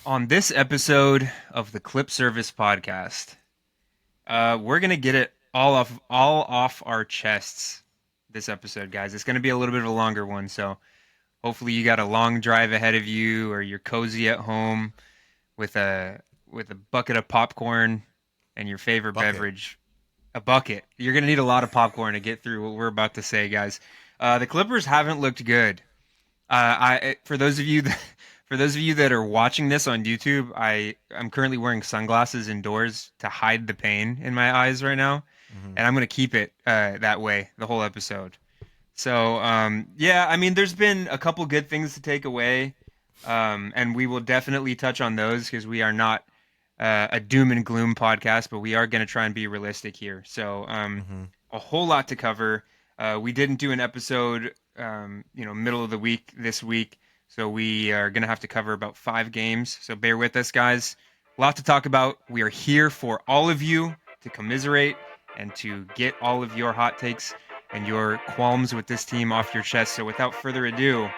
On this episode of the Clip Service podcast, we're gonna get it all off our chests. This episode, guys, it's gonna be a little bit of a longer one, so hopefully you got a long drive ahead of you, or you're cozy at home with a bucket of popcorn and your favorite Bucket. beverage, a bucket. You're gonna need a lot of popcorn to get through what we're about to say, guys. The Clippers haven't looked good. For those of you that, for those of you that are watching this on YouTube, I'm currently wearing sunglasses indoors to hide the pain in my eyes right now, Hmm. and I'm gonna keep it that way the whole episode. So yeah, I mean, there's been a couple good things to take away, and we will definitely touch on those because we are not a doom and gloom podcast, but we are going to try and be realistic here. So Hmm. a whole lot to cover. We didn't do an episode, middle of the week this week, so we are going to have to cover about 5 games. So bear with us, guys. A lot to talk about. We are here for all of you to commiserate and to get all of your hot takes and your qualms with this team off your chest. So without further ado,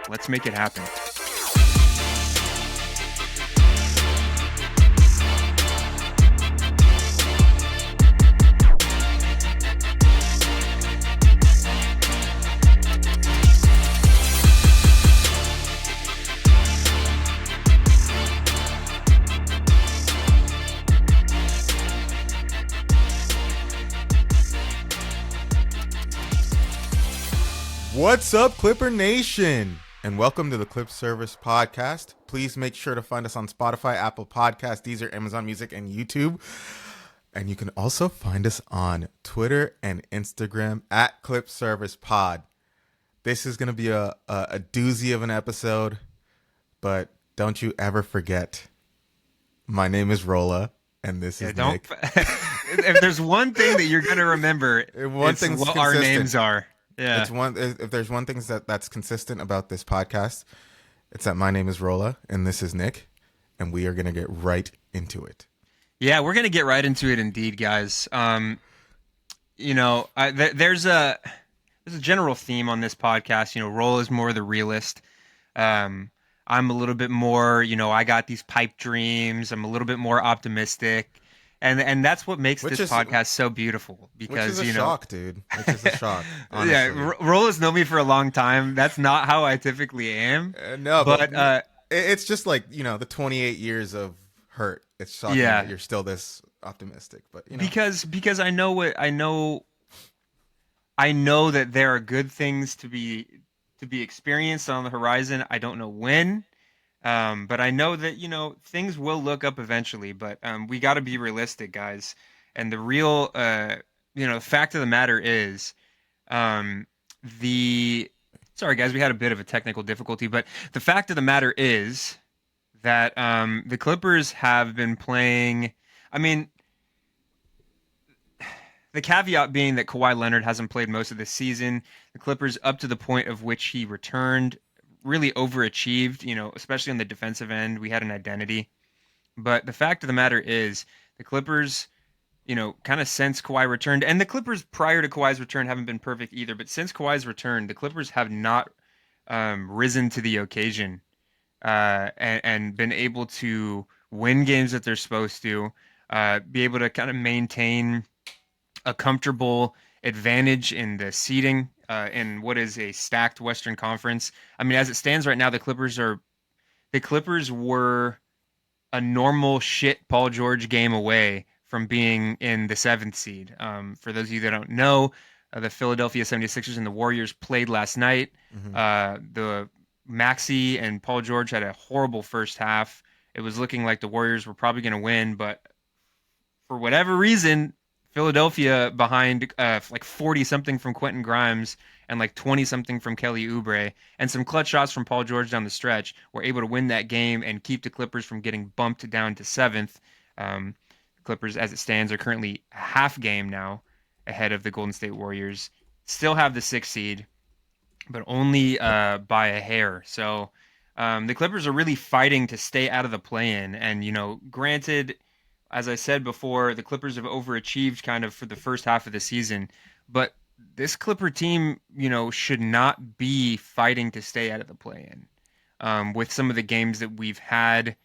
let's make it happen. What's up, Clipper Nation? And welcome to the Clip Service podcast. Please make sure to find us on Spotify, Apple Podcasts, Deezer, Amazon Music, and YouTube. And you can also find us on Twitter and Instagram at Clip Service Pod. This is going to be a doozy of an episode, but don't you ever forget, my name is Rola, and this Yeah, is don't. Nick. If there's one thing that you're gonna remember, One it's thing's what our consistent. names are. It's Yeah. one. If there's one thing that's consistent about this podcast, it's that my name is Rola and this is Nick, and we are gonna get right into it. Yeah, we're gonna get right into it, indeed, guys. There's a general theme on this podcast. Roll is more the realist. Um, I'm a little bit more. I got these pipe dreams. I'm a little bit more optimistic, and that's what makes Which this is podcast so beautiful which is because a shock, dude. Which is a shock, yeah, honestly. Roll has known me for a long time. That's not how I typically am, No, but but it's just like the 28 years of hurt. It's shocking that yeah, you're still this optimistic. But because I know that there are good things to be experienced on the horizon. I don't know when, but I know that things will look up eventually. But we got to be realistic, guys. And the real fact of the matter is, um, the sorry guys, we had a bit of a technical difficulty, but the fact of the matter is that the Clippers have been playing. I mean, the caveat being that Kawhi Leonard hasn't played most of this season. The Clippers, up to the point of which he returned, really overachieved, especially on the defensive end. We had an identity. But the fact of the matter is, the Clippers, kind of since Kawhi returned, and the Clippers prior to Kawhi's return haven't been perfect either, but since Kawhi's return, the Clippers have not risen to the occasion and been able to win games that they're supposed to, be able to kind of maintain a comfortable advantage in the seeding in what is a stacked Western Conference. I mean, as it stands right now, the Clippers were a normal shit Paul George game away from being in the seventh seed. For those of you that don't know, the Philadelphia 76ers and the Warriors played last night. hmm The Maxey and Paul George had a horrible first half. It was looking like the Warriors were probably going to win, but for whatever reason, Philadelphia behind like 40 something from Quentin Grimes and like 20 something from Kelly Oubre and some clutch shots from Paul George down the stretch were able to win that game and keep the Clippers from getting bumped down to seventh. Um, Clippers, as it stands, are currently a half game now ahead of the Golden State Warriors. Still have the sixth seed, but only by a hair. So the Clippers are really fighting to stay out of the play-in. And granted, as I said before, the Clippers have overachieved kind of for the first half of the season, but this Clipper team, should not be fighting to stay out of the play-in. with some of the games that we've had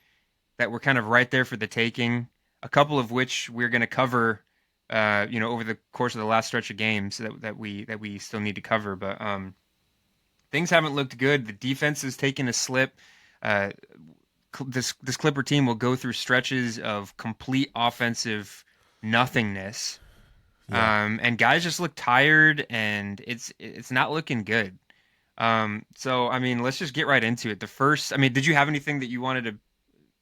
that were kind of right there for the taking. A couple of which we're going to cover, over the course of the last stretch of games that we still need to cover. But things haven't looked good. The defense has taken a slip. Uh, this Clipper team will go through stretches of complete offensive nothingness, Yeah. and guys just look tired, and it's not looking good. So I mean, let's just get right into it. I mean, did you have anything that you wanted to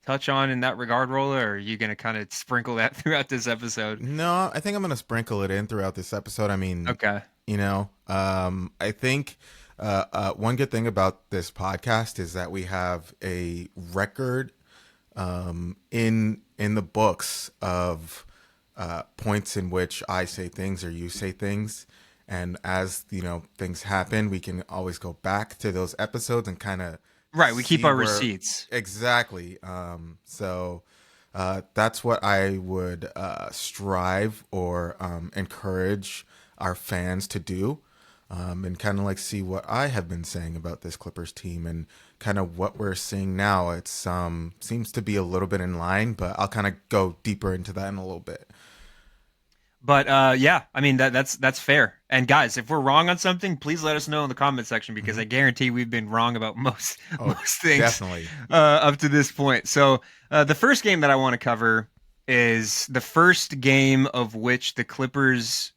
touch on in that regard, Rolla, or are you gonna kind of sprinkle that throughout this episode? No, I think I'm gonna sprinkle it in throughout this episode. I mean, Okay. I think one good thing about this podcast is that we have a record in the books of points in which I say things or you say things, and as things happen, we can always go back to those episodes and kind of Right, we keep see our where receipts. exactly. So that's what I would strive or encourage our fans to do, and kind of like see what I have been saying about this Clippers team and kind of what we're seeing now. It's seems to be a little bit in line, but I'll kind of go deeper into that in a little bit. But yeah, I mean that's fair. And guys, if we're wrong on something, please let us know in the comment section because Hmm. I guarantee we've been wrong about most Oh, most things definitely. up to this point. So the first game that I want to cover is the first game of which the Clippers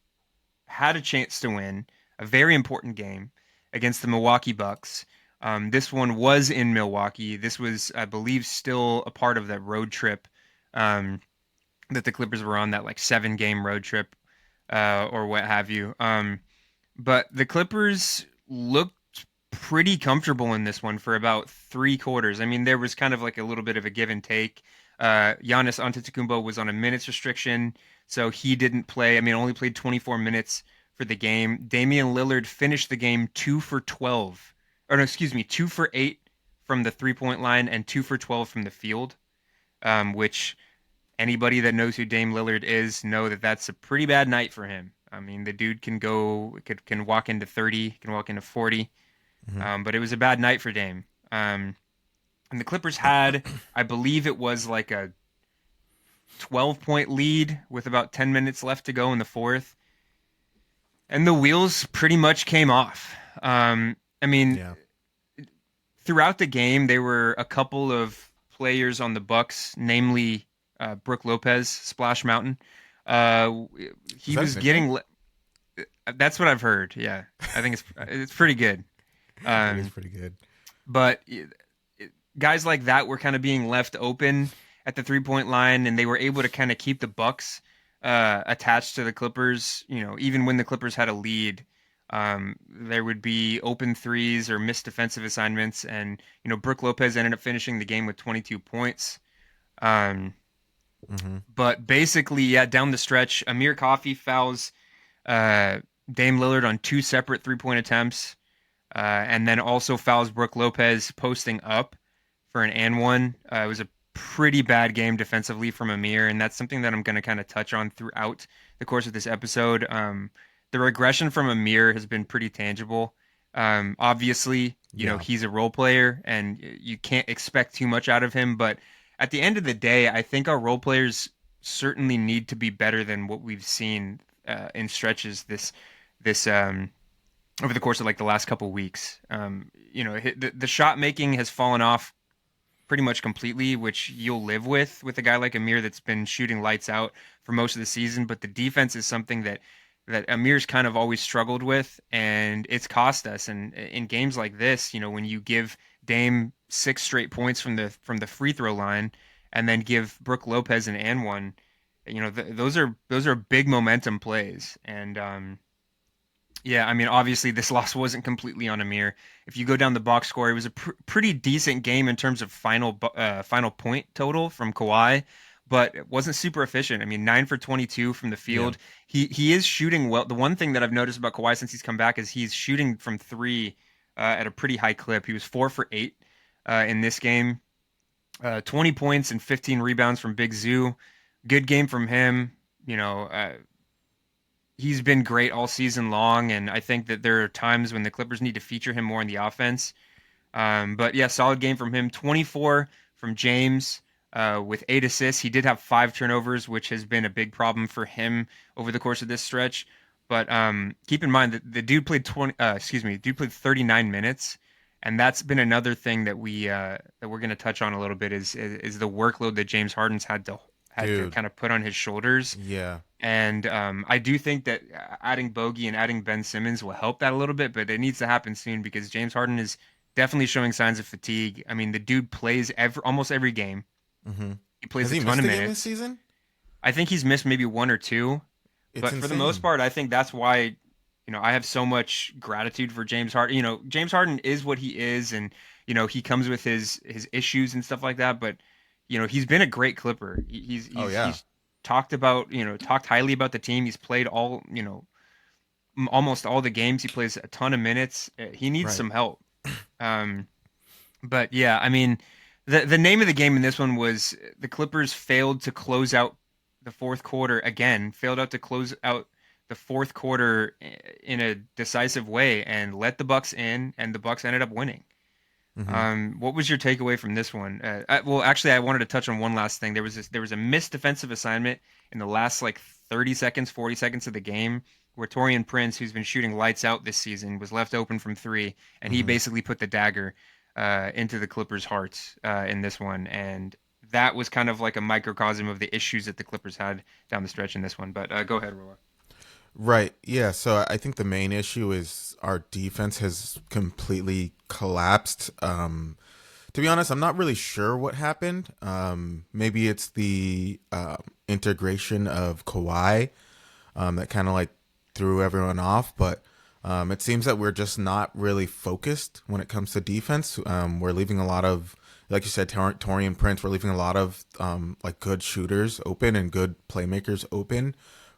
had a chance to win, a very important game against the Milwaukee Bucks. This one was in Milwaukee. This was, I believe, still a part of that road trip um, that the Clippers were on, that like 7 game road trip or what have you. But the Clippers looked pretty comfortable in this one for about 3 quarters. I mean, there was kind of like a little bit of a give and take. Giannis Antetokounmpo was on a minutes restriction, so he didn't play. I mean, only played 24 minutes for the game. Damian Lillard finished the game 2 for 12, or no, excuse me, 2 for 8 from the 3-point line and 2 for 12 from the field, which anybody that knows who Dame Lillard is know that that's a pretty bad night for him. I mean, the dude can walk into 30, can walk into 40, Hmm. but it was a bad night for Dame. And the Clippers had, I believe it was like a 12-point lead with about 10 minutes left to go in the fourth, and the wheels pretty much came off. I mean, Yeah. throughout the game, there were a couple of players on the Bucks, namely Brooke Lopez, Splash Mountain. Uh, Is he that his was nickname? that's what I've heard. Yeah, I think it's pretty good. It is Um, pretty good. but guys like that were kind of being left open at the 3-point line, and they were able to kind of keep the Bucks attached to the Clippers. Even when the Clippers had a lead, there would be open threes or missed defensive assignments, and Brooke Lopez ended up finishing the game with 22 points. Um, Hmm. but basically, yeah, down the stretch, Amir Coffey fouls uh, Dame Lillard on 2 separate 3-point attempts, and then also fouls Brooke Lopez posting up for an and one. It was a pretty bad game defensively from Amir, and that's something that I'm going to kind of touch on throughout the course of this episode. The regression from Amir has been pretty tangible. Obviously, Yeah. he's a role player, and you can't expect too much out of him. But at the end of the day, I think our role players certainly need to be better than what we've seen in stretches this over the course of like the last couple weeks. The shot making has fallen off pretty much completely, which you'll live with a guy like Amir that's been shooting lights out for most of the season. But the defense is something that Amir's kind of always struggled with, and it's cost us. And in games like this, when you give Dame 6 straight points from the free throw line, and then give Brooke Lopez an and one, those are big momentum plays. And yeah, I mean, obviously this loss wasn't completely on Amir. If you go down the box score, it was a pretty decent game in terms of final point total from Kawhi, but it wasn't super efficient. I mean, 9 for 22 from the Yeah. field. He is shooting well. The one thing that I've noticed about Kawhi since he's come back is he's shooting from three at a pretty high clip. He was 4 for 8 in this game, 20 points and 15 rebounds from Big Zoo. Good game from him. He's been great all season long, and I think that there are times when the Clippers need to feature him more in the offense. But yeah, solid game from him. 24 from James with 8 assists. He did have 5 turnovers, which has been a big problem for him over the course of this stretch. But keep in mind that the dude played 20. Dude played 39 minutes, and that's been another thing that we're going to touch on a little bit is the workload that James Harden's had to Dude. kind of put on his shoulders. Yeah. And I do think that adding Bogey and adding Ben Simmons will help that a little bit, but it needs to happen soon because James Harden is definitely showing signs of fatigue. I mean, the dude plays almost every game. Mm-hmm. He Has plays a he ton missed of a game this minutes. season? I think he's missed maybe one or two, It's but for the most insane. part, I think that's why, I have so much gratitude for James Harden. James Harden is what he is, and he comes with his issues and stuff like that. But he's been a great Clipper. He's Oh he's yeah. he's talked highly about the team. He's played almost all the games. He plays a ton of minutes. He needs Right. some help. Um, but yeah, I mean, the name of the game in this one was the Clippers failed to close out the fourth quarter again. Failed out to close out the fourth quarter in a decisive way and let the Bucks in, and the Bucks ended up winning. Mm-hmm. What was your takeaway from this one? Well, actually, I wanted to touch on one last thing. There was a missed defensive assignment in the last like 30 seconds, 40 seconds of the game where Torian Prince, who's been shooting lights out this season, was left open from three, and he Mm-hmm. basically put the dagger into the Clippers' hearts in this one. And that was kind of like a microcosm of the issues that the Clippers had down the stretch in this one. But go ahead, Rola. Right. Yeah. So I think the main issue is our defense has completely collapsed. To be honest, I'm not really sure what happened. Maybe it's the integration of Kawhi that kind of like threw everyone off. But it seems that we're just not really focused when it comes to defense. We're leaving a lot of, like you said, Torian Prince. We're leaving a lot of like good shooters open and good playmakers open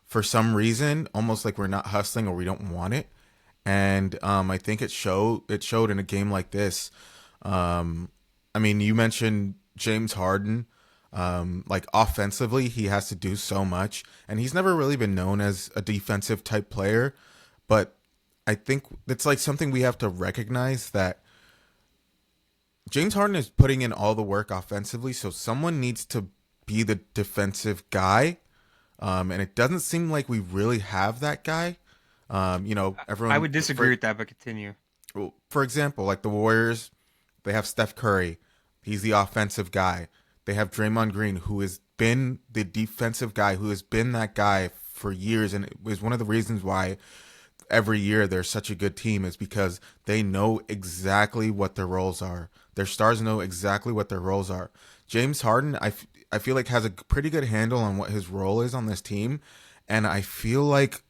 for some reason, almost like we're not hustling or we don't want it. And I think it showed in a game like this. I mean, you mentioned James Harden. Like offensively, he has to do so much, and he's never really been known as a defensive type player. But I think it's like something we have to recognize that James Harden is putting in all the work offensively, so someone needs to be the defensive guy. And it doesn't seem like we really have that guy. I Everyone would disagree with that, but continue. for example, like the Warriors, they have Steph Curry. He's the offensive guy. They have Draymond Green, who has been the defensive guy, who has been that guy for years, and it was one of the reasons why every year they're such a good team is because they know exactly what their roles are. Their stars know exactly what their roles are. James Harden, I feel like has a pretty good handle on what his role is on this team, and I feel like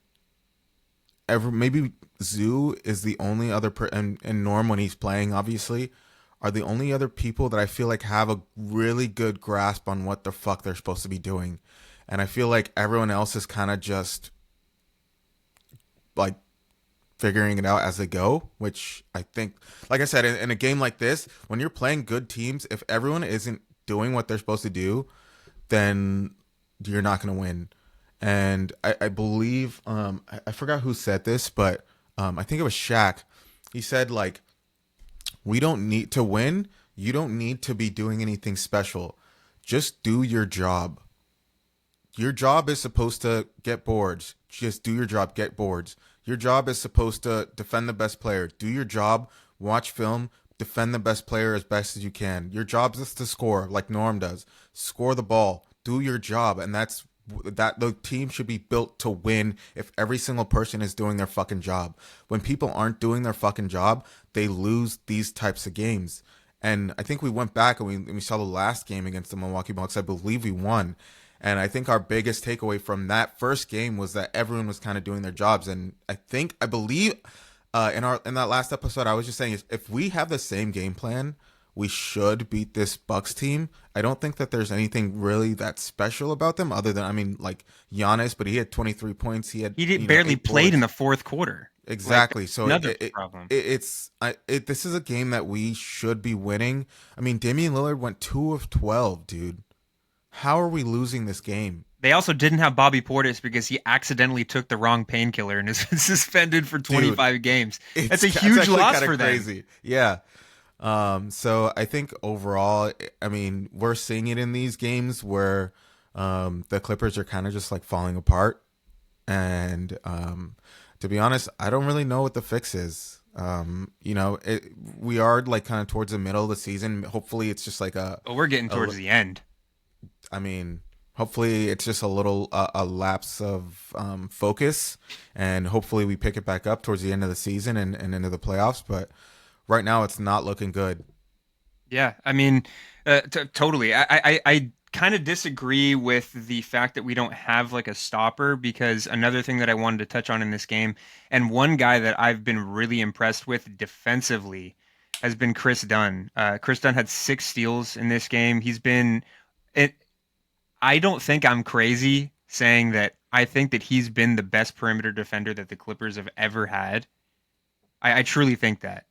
maybe Zoo is the only other and Norm when he's playing obviously are the only other people that I feel like have a really good grasp on what the fuck they're supposed to be doing. And I feel like everyone else is kind of just like figuring it out as they go, which I think, like I said, in a game like this, when you're playing good teams, if everyone isn't doing what they're supposed to do, then you're not going to win. And I believe, I forgot who said this, but I think it was Shaq. He said, like, we don't need to win. You don't need to be doing anything special. Just do your job. Your job is supposed to get boards. Just do your job, get boards. Your job is supposed to defend the best player. Do your job, watch film, defend the best player as best as you can. Your job is to score, like Norm does. Score the ball. Do your job, and that the team should be built to win if every single person is doing their fucking job. When people aren't doing their fucking job, they lose these types of games. And I think we went back and we saw the last game against the Milwaukee Bucks. I believe we won. And I think our biggest takeaway from that first game was that everyone was kind of doing their jobs. And I believe in that last episode, I was just saying if we have the same game plan, we should beat this Bucks team. I don't think that there's anything really that special about them other than, I mean, like Giannis, but he had 23 points. He had He did barely eight played in boards. the fourth quarter. Like Exactly. So another problem. this is a game that we should be winning. I mean, Damian Lillard went 2 of 12, dude. How are we losing this game? They also didn't have Bobby Portis because he accidentally took the wrong painkiller and has been suspended for Dude, 25 games. That's it's a that's huge actually loss kind for of them. crazy. Yeah. So I think overall, I mean, we're seeing it in these games where the Clippers are kind of just like falling apart. And to be honest, I don't really know what the fix is. We are like kind of towards the middle of the season. Hopefully, it's just like But we're getting a towards the end. I mean, hopefully it's just a little a lapse of focus, and hopefully we pick it back up towards the end of the season and into the playoffs. But right now, it's not looking good. Yeah, I mean, totally. I kind of disagree with the fact that we don't have like a stopper because another thing that I wanted to touch on in this game, and one guy that I've been really impressed with defensively has been Chris Dunn. Chris Dunn had 6 steals in this game. He's been it. I don't think I'm crazy saying that I think that he's been the best perimeter defender that the Clippers have ever had. I truly think that.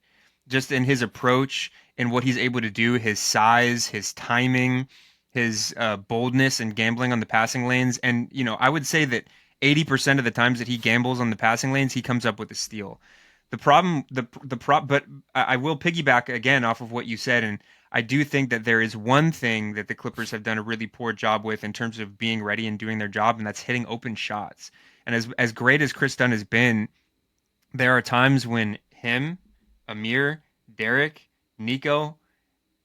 Just in his approach and what he's able to do, his size, his timing, his boldness and gambling on the passing lanes. And, I would say that 80% of the times that he gambles on the passing lanes, he comes up with a steal. The problem, but I will piggyback again off of what you said. And I do think that there is one thing that the Clippers have done a really poor job with in terms of being ready and doing their job, and that's hitting open shots. And as great as Chris Dunn has been, there are times when him, Amir, Derek, Nico,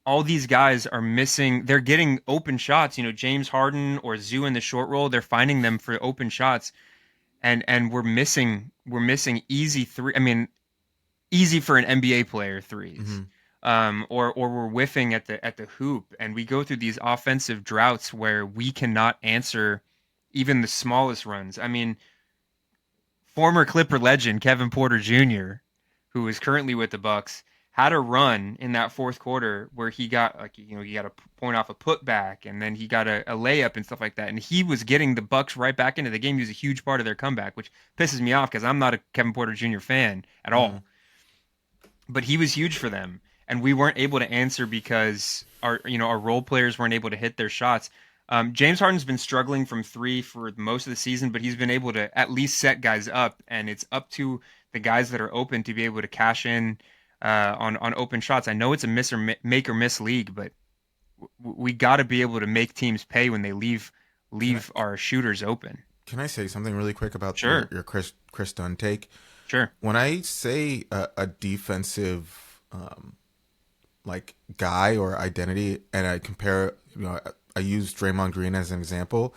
all these guys are missing. They're getting open shots. James Harden or Zoo in the short roll, they're finding them for open shots, and we're missing easy three. I mean, easy for an NBA player threes. Hmm. Or we're whiffing at the hoop, and we go through these offensive droughts where we cannot answer even the smallest runs. I mean, former Clipper legend Kevin Porter Jr., who is currently with the Bucks, had a run in that fourth quarter where he got he got a point off a putback, and then he got a layup and stuff like that, and he was getting the Bucks right back into the game. He was a huge part of their comeback, which pisses me off because I'm not a Kevin Porter Jr. fan at Hmm. all, but he was huge for them, and we weren't able to answer because our role players weren't able to hit their shots. James Harden's been struggling from three for most of the season, but he's been able to at least set guys up, and it's up to the guys that are open to be able to cash in on open shots. I know it's a miss or make or miss league, but we got to be able to make teams pay when they leave Can I leave our shooters open. can I say something really quick about your Sure, your Chris Dunn take? sure, When I say a defensive like guy or identity, and I compare, I use Draymond Green as an example.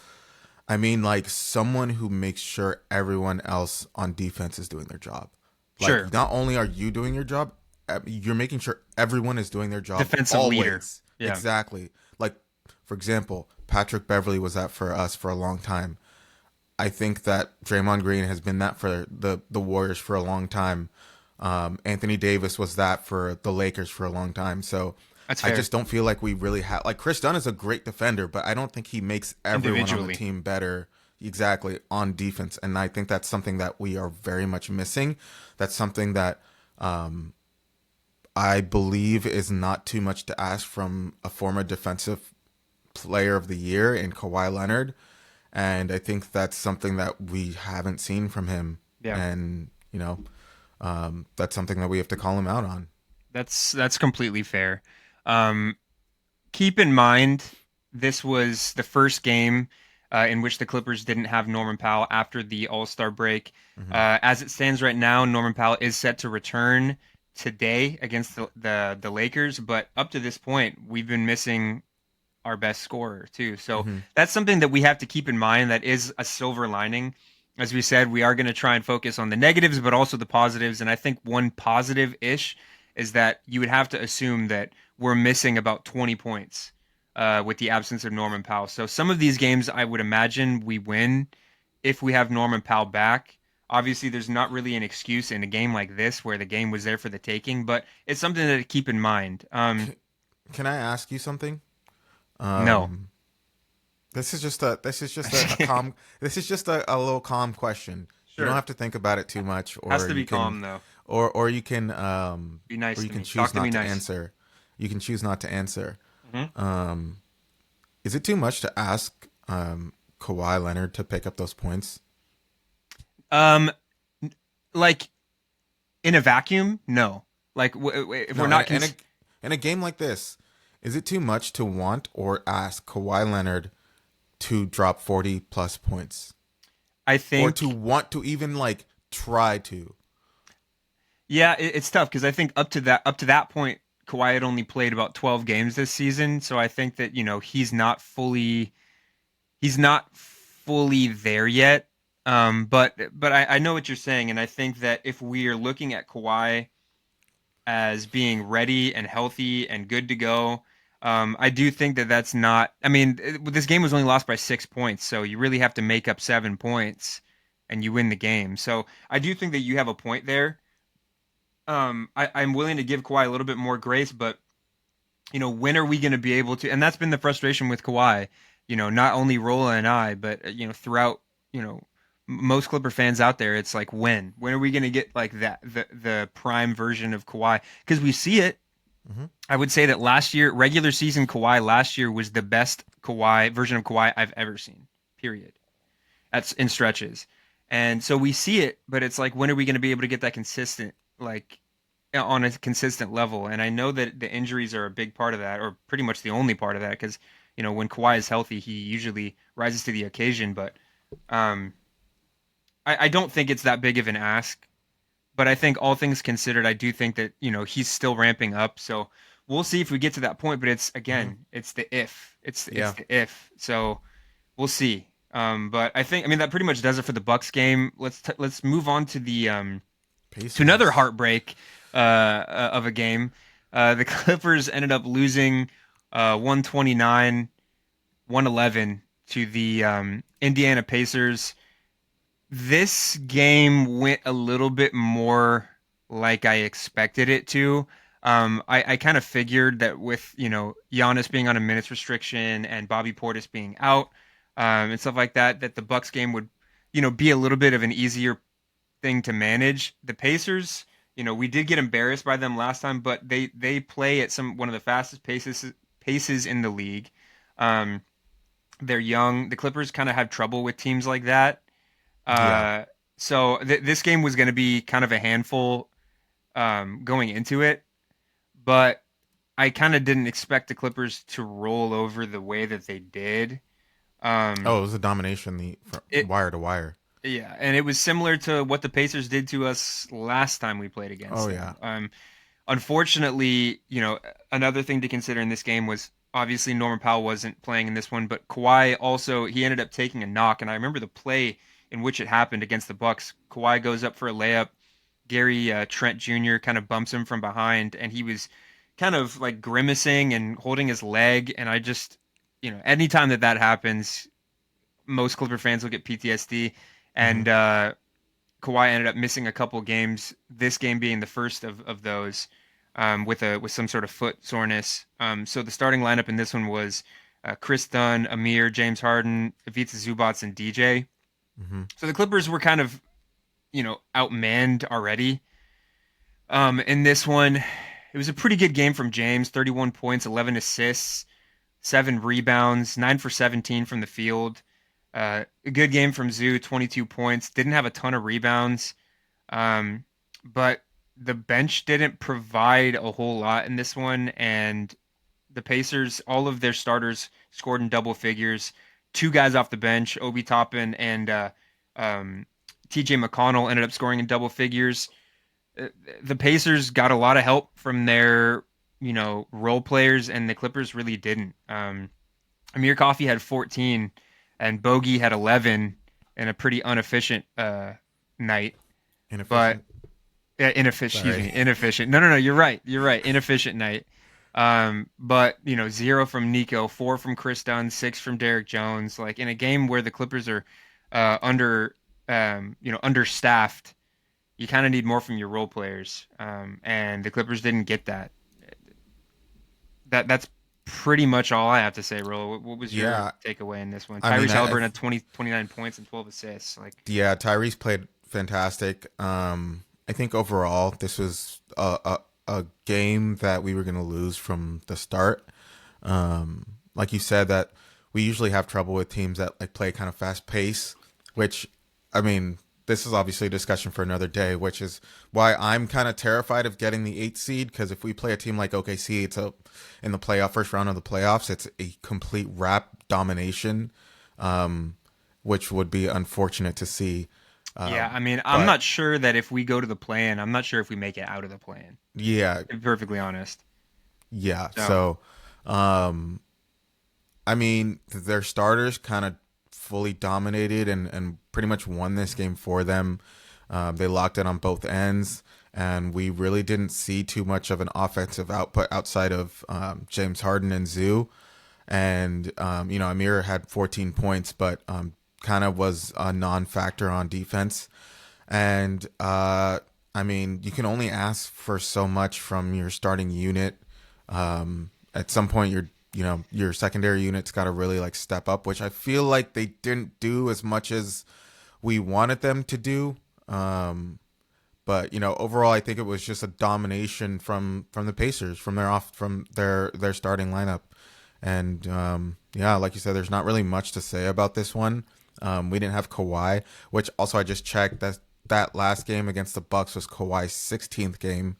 I mean, like someone who makes sure everyone else on defense is doing their job. Like, sure. not only are you doing your job, you're making sure everyone is doing their job Defensive leader. always. Yeah, Exactly. Like, for example, Patrick Beverly was that for us for a long time. I think that Draymond Green has been that for the Warriors for a long time. Anthony Davis was that for the Lakers for a long time. So that's I fair. just don't feel like we really have, like, Chris Dunn is a great defender, but I don't think he makes everyone on the Individually. team better exactly on defense. And I think that's something that we are very much missing. That's something that I believe is not too much to ask from a former defensive player of the year in Kawhi Leonard. And I think that's something that we haven't seen from him. Yeah. And, that's something that we have to call him out on. That's completely fair. Um, Keep in mind, this was the first game in which the Clippers didn't have Norman Powell after the All-Star break. Hmm. As it stands right now, Norman Powell is set to return today against the Lakers, but up to this point, we've been missing our best scorer too. So Hmm. that's something that we have to keep in mind. That is a silver lining. As we said, we are going to try and focus on the negatives, but also the positives. And I think one positive-ish is that you would have to assume that we're missing about 20 points with the absence of Norman Powell. So some of these games, I would imagine we win if we have Norman Powell back. Obviously, there's not really an excuse in a game like this where the game was there for the taking, but it's something to keep in mind. Can I ask you something? No, Um, this is just a calm this is just a little calm question. You don't sure, have to think about it too much, has to be calm though. or you can Be nice or you to can me. Talk choose to me not to nice. answer. You can choose not to answer. hmm Um, is it too much to ask Kawhi Leonard to pick up those points? Um, like in a vacuum, no. Like if No, we're not in a In a game like this, is it too much to want or ask Kawhi Leonard to drop 40 plus points? I Or to think, want to even like try to? yeah, it's tough because I think up to that point, Kawhi had only played about 12 games this season, so I think that he's not fully there yet. But I know what you're saying, and I think that if we are looking at Kawhi as being ready and healthy and good to go. I do think that that's not. I mean, this game was only lost by 6 points, so you really have to make up 7 points, and you win the game. So I do think that you have a point there. I'm willing to give Kawhi a little bit more grace, but when are we going to be able to? And that's been the frustration with Kawhi. Not only Rolla and I, but throughout most Clipper fans out there, it's like when are we going to get like that the prime version of Kawhi? Because we see it. Mm-hmm. I would say that last year, regular season Kawhi last year was the best Kawhi version of Kawhi I've ever seen. Period. That's in stretches. And so we see it, but it's like when are we going to be able to get that consistent, like on a consistent level? And I know that the injuries are a big part of that, or pretty much the only part of that, because when Kawhi is healthy, he usually rises to the occasion. But um, I don't think it's that big of an ask. But I think all things considered, I do think that he's still ramping up. So we'll see if we get to that point. But it's Mm-hmm. again, it's the if. It's Yeah. the if. So we'll see. But I mean that pretty much does it for the Bucks game. Let's move on to another Pacers. heartbreak of a game. The Clippers ended up losing 129, 111 to the Indiana Pacers. This game went a little bit more like I expected it to. I kind of figured that with, Giannis being on a minutes restriction and Bobby Portis being out, and stuff like that, that the Bucks game would, be a little bit of an easier thing to manage. The Pacers, we did get embarrassed by them last time, but they play at one of the fastest paces in the league. Um, they're young. The Clippers kind of have trouble with teams like that. Yeah. Uh, so this game was going to be kind of a handful going into it, but I kind of didn't expect the Clippers to roll over the way that they did. Um, Oh, it was a domination from it wire to wire. Yeah, and it was similar to what the Pacers did to us last time we played Oh against yeah. them. Unfortunately, another thing to consider in this game was obviously Norman Powell wasn't playing in this one, but Kawhi also he ended up taking a knock, and I remember the play in which it happened against the Bucks. Kawhi goes up for a layup. Gary Trent Jr. kind of bumps him from behind, and he was kind of like grimacing and holding his leg. And I just, anytime that happens, most Clipper fans will get PTSD. Mm-hmm. And Kawhi ended up missing a couple games. This game being the first of those, with some sort of foot soreness. So the starting lineup in this one was Chris Dunn, Amir, James Harden, Ivica Zubats, and DJ. Mm-hmm. So the Clippers were kind of outmanned already. In this one, it was a pretty good game from James: 31 points, 11 assists, 7 rebounds, 9 for 17 from the field. A good game from Zoo, 22 points. Didn't have a ton of rebounds, but the bench didn't provide a whole lot in this one. And the Pacers, all of their starters scored in double figures. Two guys off the bench, Obi Toppin and um, TJ McConnell, ended up scoring in double figures. Uh, The Pacers got a lot of help from their, role players, and the Clippers really didn't. Amir Coffey had 14, and Bogey had 11 in a pretty inefficient night. But Inefficient. excuse Sorry. me, inefficient. No, no, no. You're right. You're right. Inefficient night. But 0 from Nico, 4 from Chris Dunn, 6 from Derek Jones. Like in a game where the Clippers are understaffed, you kind of need more from your role players. And the Clippers didn't get that. That's pretty much all I have to say, Ro. What was your Yeah. takeaway in this one? I mean, Tyrese Halliburton had 29 points and 12 assists. Like, yeah, Tyrese played fantastic. I think overall this was a game that we were going to lose from the start. Like you said, that we usually have trouble with teams that like play kind of fast pace, which I mean this is obviously a discussion for another day, which is why I'm kind of terrified of getting the 8th seed, because if we play a team like OKC, in the playoff first round of the playoffs, it's a complete wrap domination, um, which would be unfortunate to see. Yeah, I mean, I'm But not sure that if we go to the play-in, I'm not sure if we make it out of the play-in, yeah, to be perfectly honest. yeah. So, So, um, I mean, their starters kind of fully dominated and pretty much won this game for them. They locked it on both ends, and we really didn't see too much of an offensive output outside of James Harden and Zoo. And, Amir had 14 points, but kind of was a non factor on defense. And, I mean, you can only ask for so much from your starting unit. At some point, your secondary unit's got to really like step up, which I feel like they didn't do as much as we wanted them to do. But overall, I think it was just a domination from the Pacers, from their starting lineup. And yeah, like you said, there's not really much to say about this one. We didn't have Kawhi, which also I just checked that last game against the Bucks was Kawhi's 16th game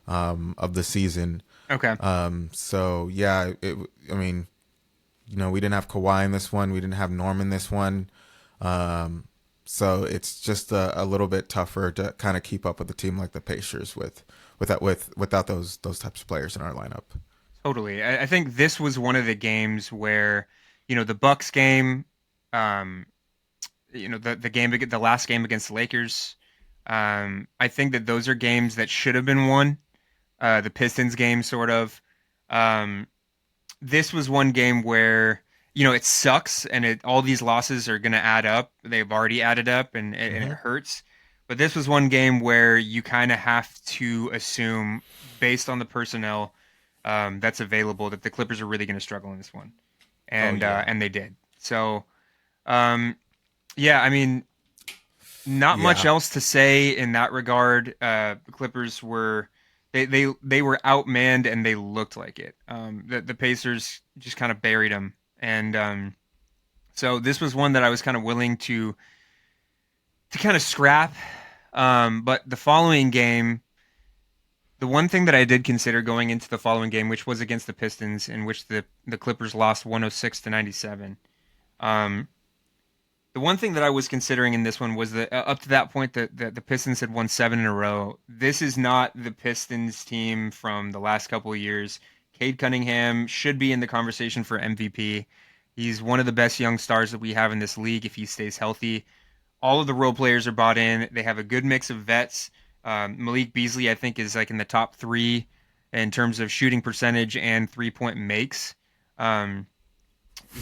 of the season. okay. So yeah, I mean, we didn't have Kawhi in this one. We didn't have Norm in this one. Um, so it's just a little bit tougher to kind of keep up with a team like the Pacers without those types of players in our lineup. Totally. I think this was one of the games where, the Bucks game, um, the last game against the Lakers, I think that those are games that should have been won. The Pistons game, sort of. Um, this was one game where, it sucks and all these losses are going to add up. They've already added up and it Hmm. hurts. But this was one game where you kind of have to assume, based on the personnel that's available, that the Clippers are really going to struggle in this one, Oh yeah, and they did. So, um, yeah, I mean, not much yeah, else to say in that regard. The Clippers were they were outmanned and they looked like it. The Pacers just kind of buried them, and so this was one that I was kind of willing to kind of scrap. But the following game, the one thing that I did consider going into the following game, which was against the Pistons, in which the Clippers lost 106 to 97. Um, the one thing that I was considering in this one was that up to that point, the Pistons had won 7 in a row. This is not the Pistons team from the last couple of years. Cade Cunningham should be in the conversation for MVP. He's one of the best young stars that we have in this league if he stays healthy. All of the role players are bought in. They have a good mix of vets. Malik Beasley, I think, is like in the top three in terms of shooting percentage and 3-point makes. Um,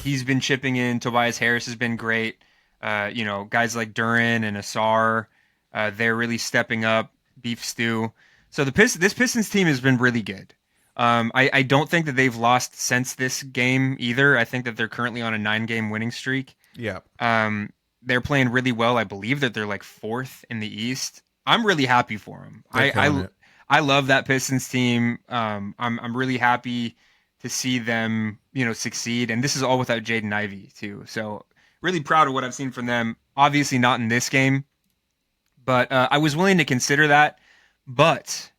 he's been chipping in. Tobias Harris has been great. Guys like Duran and Asar, they're really stepping up. Beef Stew. So this Pistons team has been really good. I don't think that they've lost since this game either. I think that they're currently on a 9-game winning streak. yeah. Um, they're playing really well. I believe that they're like fourth in the East. I'm really happy for them. They're killing it. I love that Pistons team. I'm really happy to see them, succeed. And this is all without Jaden Ivey too. So really proud of what I've seen from them. Obviously not in this game, but I was willing to consider that. But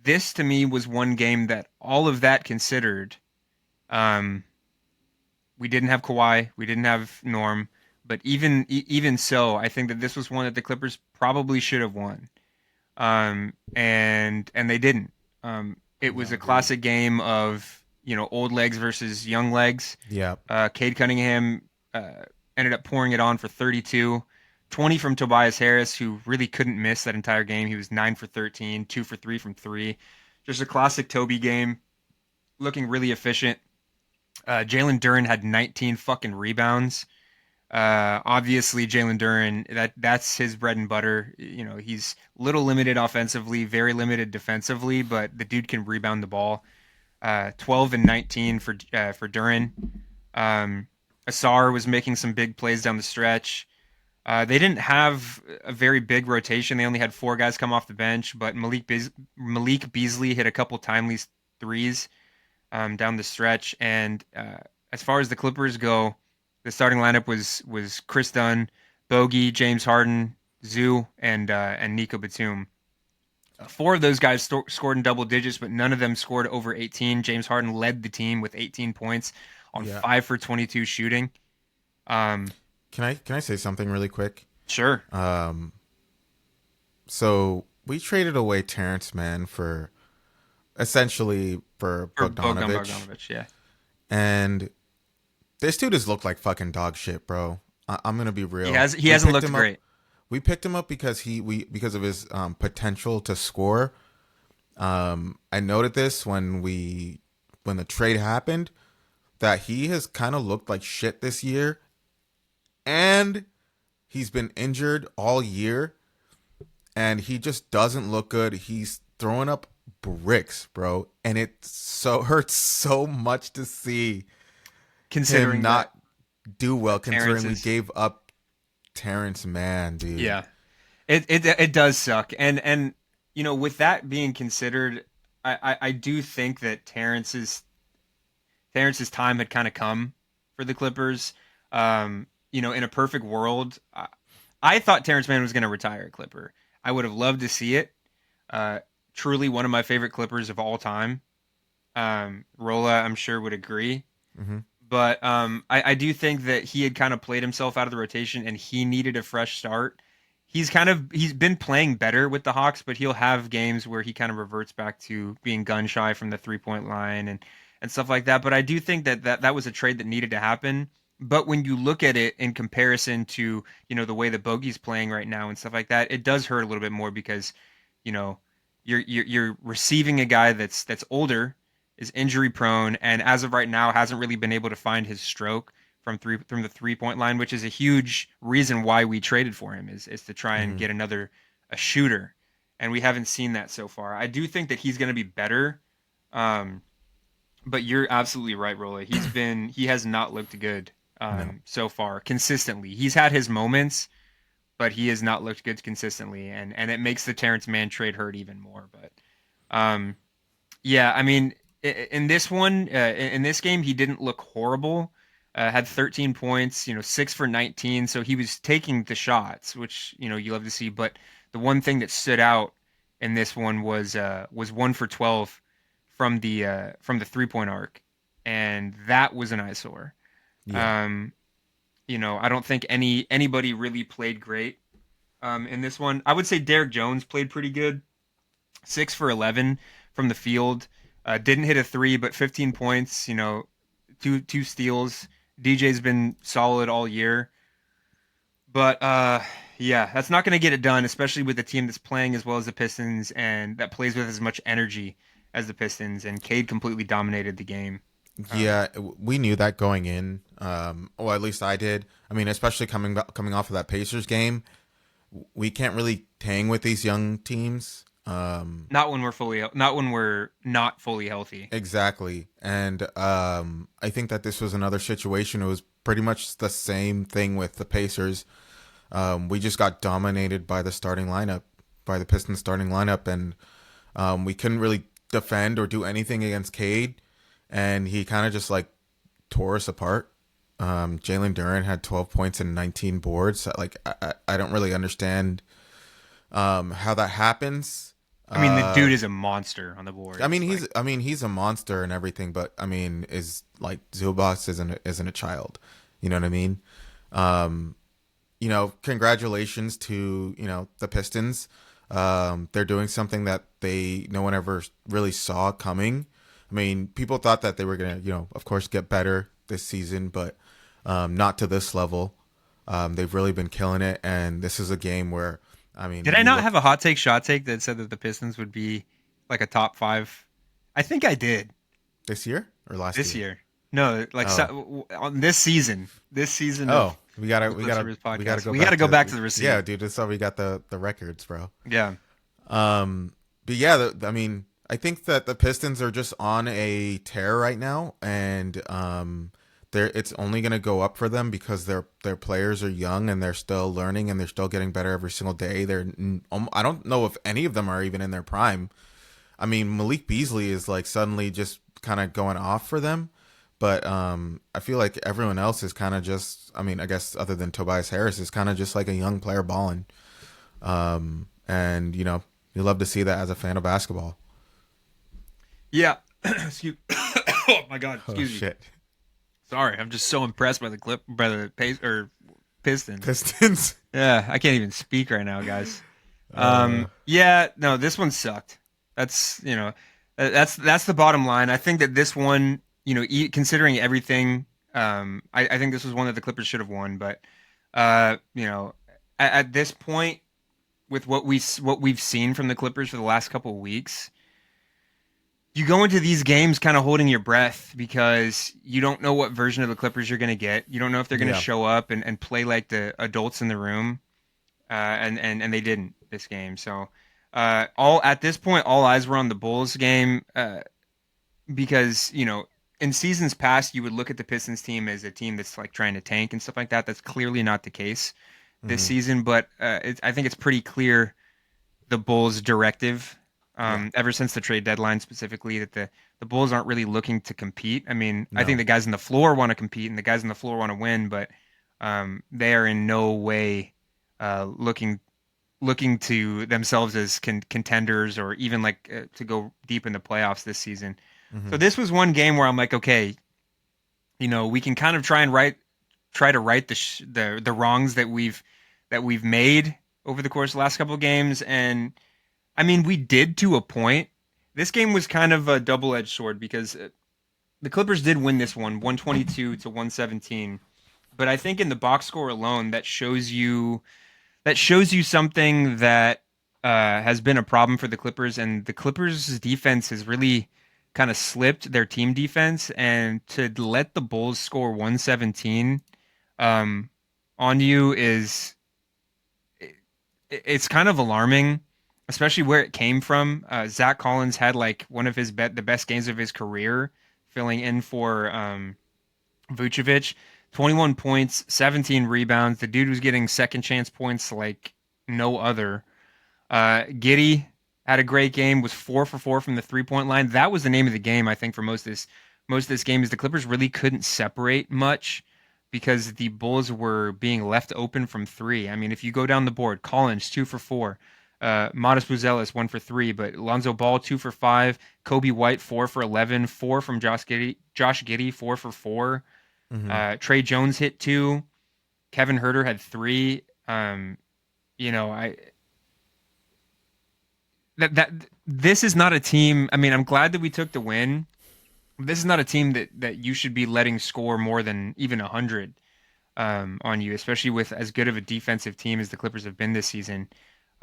this to me was one game that all of that considered, um, we didn't have Kawhi, we didn't have Norm, but even so, I think that this was one that the Clippers probably should have won. And they didn't. It was No, a agreed. classic game of old legs versus young legs. Yeah, Cade Cunningham ended up pouring it on for 32. 20 from Tobias Harris, who really couldn't miss that entire game. He was 9 for 13, 2 for 3 from 3. Just a classic Toby game, looking really efficient. Jalen Duren had 19 fucking rebounds. Obviously, Jalen Duren, that's his bread and butter. He's little limited offensively, very limited defensively, but the dude can rebound the ball. 12 and 19 for Duren. Um, Asar was making some big plays down the stretch. They didn't have a very big rotation. They only had 4 guys come off the bench, but Malik Beasley hit a couple timely threes down the stretch. And as far as the Clippers go, the starting lineup was Chris Dunn, Bogey, James Harden, Zoo, and Nico Batum. Four of those guys scored in double digits, but none of them scored over 18. James Harden led the team with 18 points on Yeah. 5 for 22 shooting. Um, Can I say something really quick? sure. So we traded away Terrence Mann for essentially for For Bogdan Bogdanovich, Bogdanovic, yeah. and this dude has looked like fucking dog shit, bro. I'm gonna be real. He We hasn't picked looked him up. great. We picked him up because because of his potential to score. I noted this when the trade happened that he has kind of looked like shit this year, and he's been injured all year, and he just doesn't look good. He's throwing up bricks, bro, and it so hurts so much to see him Considering not do well, that Terrence considering we is, gave up Terrence Mann, dude. yeah, it does suck. And with that being considered, I do think that Terrence's time had kind of come for the Clippers. In a perfect world, I thought Terrence Mann was going to retire a Clipper. I would have loved to see it. Uh, Truly one of my favorite Clippers of all time. Rola, I'm sure, would agree. Mm-hmm. But I do think that he had kind of played himself out of the rotation and he needed a fresh start. He's been playing better with the Hawks, but he'll have games where he kind of reverts back to being gun shy from the 3 point line and stuff like that. But I do think that was a trade that needed to happen. But when you look at it in comparison to, the way that Bogey's playing right now and stuff like that, it does hurt a little bit more because, you know, you're receiving a guy that's older, is injury prone, and as of right now hasn't really been able to find his stroke from the 3 point line, which is a huge reason why we traded for him is to try and Mm-hmm. get a shooter, and we haven't seen that so far. I do think that he's going to be better, um, but you're absolutely right, Rolla. He has not looked good No. so far consistently. He's had his moments, but he has not looked good consistently, and it makes the Terrence Mann trade hurt even more. But um, yeah, I mean, in this one, in this game, he didn't look horrible. Had 13 points, 6 for 19, so he was taking the shots, which you love to see. But the one thing that stood out in this one was 1 for 12 from the 3 point arc, and that was an eyesore. Yeah. Um, I don't think anybody really played great in this one. I would say Derek Jones played pretty good, 6 for 11 from the field. Didn't hit a three, but 15 points. Two steals. DJ's been solid all year, but yeah, that's not going to get it done, especially with the team that's playing as well as the Pistons and that plays with as much energy as the Pistons. And Cade completely dominated the game. Um, Yeah, we knew that going in. Well, at least I did. I mean, especially coming off of that Pacers game, we can't really hang with these young teams. not when we're not fully healthy. Exactly, and I think that this was another situation. It was pretty much the same thing with the Pacers. We just got dominated by the starting lineup, by the Pistons starting lineup, and we couldn't really defend or do anything against Cade, and he kind of just like tore us apart. Jalen Duren had 12 points and 19 boards. Like I don't really understand how that happens. I mean, the dude is a monster on the boards. Like, I mean he's a monster and everything, but I mean is like Zubac isn't a child. You know what I mean? Um, Congratulations to the Pistons. They're doing something that no one ever really saw coming. I mean, people thought that they were gonna of course get better this season, but not to this level. They've really been killing it, and this is a game where I mean did I you not look have a hot take, shot take that said that the Pistons would be like a top five? I think I did this year or last this year. year. No, like Oh, on this season of oh, we gotta the we Clip gotta Service we gotta podcast. go We got to back go to back to the receipt. yeah, dude. That's how we got the records, bro. Yeah. But yeah, I mean, I think that the Pistons are just on a tear right now, and it's only going to go up for them because their players are young and they're still learning and they're still getting better every single day. I don't know if any of them are even in their prime. I mean, Malik Beasley is like suddenly just kind of going off for them, but I feel like everyone else is kind of just. I mean, I guess other than Tobias Harris is kind of just like a young player balling. And you love to see that as a fan of basketball. Yeah. Excuse. Oh my God. Oh Excuse me. shit. Sorry, I'm just so impressed by the Pistons. Pistons. Yeah, I can't even speak right now, guys. uh Yeah, no, this one sucked. That's that's the bottom line. I think that this one, considering everything, I think this was one that the Clippers should have won. But at this point, with what we've seen from the Clippers for the last couple of weeks, you go into these games kind of holding your breath because you don't know what version of the Clippers you're going to get. You don't know if they're going to yeah. show up and play like the adults in the room, and they didn't this game. So all at this point, all eyes were on the Bulls game because in seasons past you would look at the Pistons team as a team that's like trying to tank and stuff like that. That's clearly not the case this Hmm. season, but I think it's pretty clear the Bulls' directive Yeah. ever since the trade deadline specifically that the Bulls aren't really looking to compete. I mean, I think No. the guys on the floor want to compete and the guys on the floor want to win, but they are in no way looking to themselves as contenders or even like to go deep in the playoffs this season. So Hmm. this was one game where I'm like, okay, we can kind of try to right the wrongs that we've made over the course of the last couple of games, and I mean, we did to a point. This game was kind of a double-edged sword because the Clippers did win this one, 122 to 117. But I think in the box score alone, that shows you something that has been a problem for the Clippers, and the Clippers' defense has really kind of slipped their team defense, and to let the Bulls score 117 um, on you it's kind of alarming, especially where it came from. Zach Collins had like one of the best games of his career, filling in for Vucevic. 21 points, 17 rebounds. The dude was getting second chance points like no other. Giddy had a great game, was 4 for 4 from the 3 point line. That was the name of the game, I think, for most of this game is the Clippers really couldn't separate much because the Bulls were being left open from three. I mean, if you go down the board, Collins 2 for 4, Modest Buzelis 1 for 3, but Lonzo Ball 2 for 5, Kobe White 4 for 11, four from Josh Giddey 4 for 4, Hmm. Trey Jones hit two, Kevin Herter had three. I that this is not a team. I mean, I'm glad that we took the win. This is not a team that you should be letting score more than even 100 on you, especially with as good of a defensive team as the Clippers have been this season.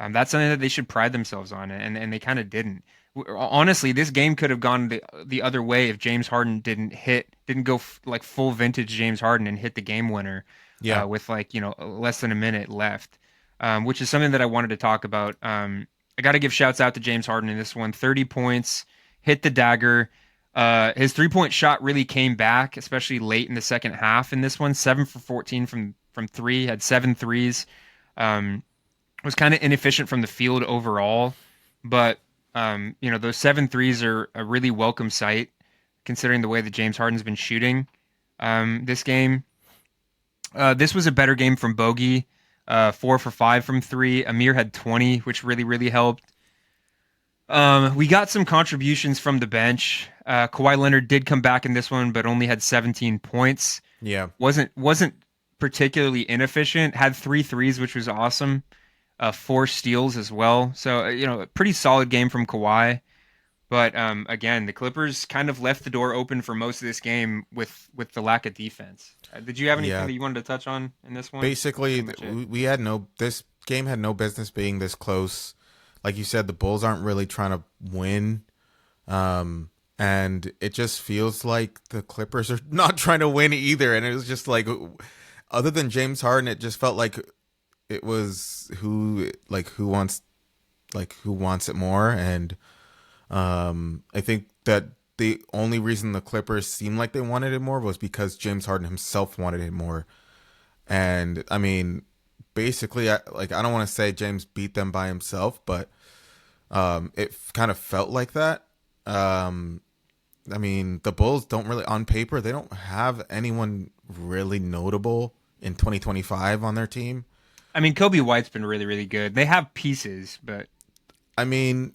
That's something that they should pride themselves on, and they kind of didn't. Honestly, this game could have gone the other way if James Harden didn't go like full vintage James Harden and hit the game winner Yeah. with like less than a minute left, which is something that I wanted to talk about. I got to give shouts out to James Harden in this one. 30 points, hit the dagger. His 3 point shot really came back, especially late in the second half in this one. 7 for 14 from three, had seven threes. Was kind of inefficient from the field overall, but those seven threes are a really welcome sight considering the way that James Harden's been shooting this game. This was a better game from Bogey, 4 for 5 from three. Amir had 20, which really helped. We got some contributions from the bench. Kawhi Leonard did come back in this one, but only had 17 points. Yeah. Wasn't particularly inefficient. Had three threes, which was awesome. Four steals as well. So a pretty solid game from Kawhi. But again, the Clippers kind of left the door open for most of this game with the lack of defense. Did you have anything Yeah. that you wanted to touch on in this one? That's Basically, pretty much it. we had no. This game had no business being this close. Like you said, the Bulls aren't really trying to win. And it just feels like the Clippers are not trying to win either. And it was just like, other than James Harden, it just felt like it was who wants it more. And I think that the only reason the Clippers seemed like they wanted it more was because James Harden himself wanted it more. And I mean, basically, I don't want to say James beat them by himself, but it kind of felt like that. I mean, the Bulls don't really, on paper, they don't have anyone really notable in 2025 on their team. I mean, Kobe White's been really, really good. They have pieces, but I mean,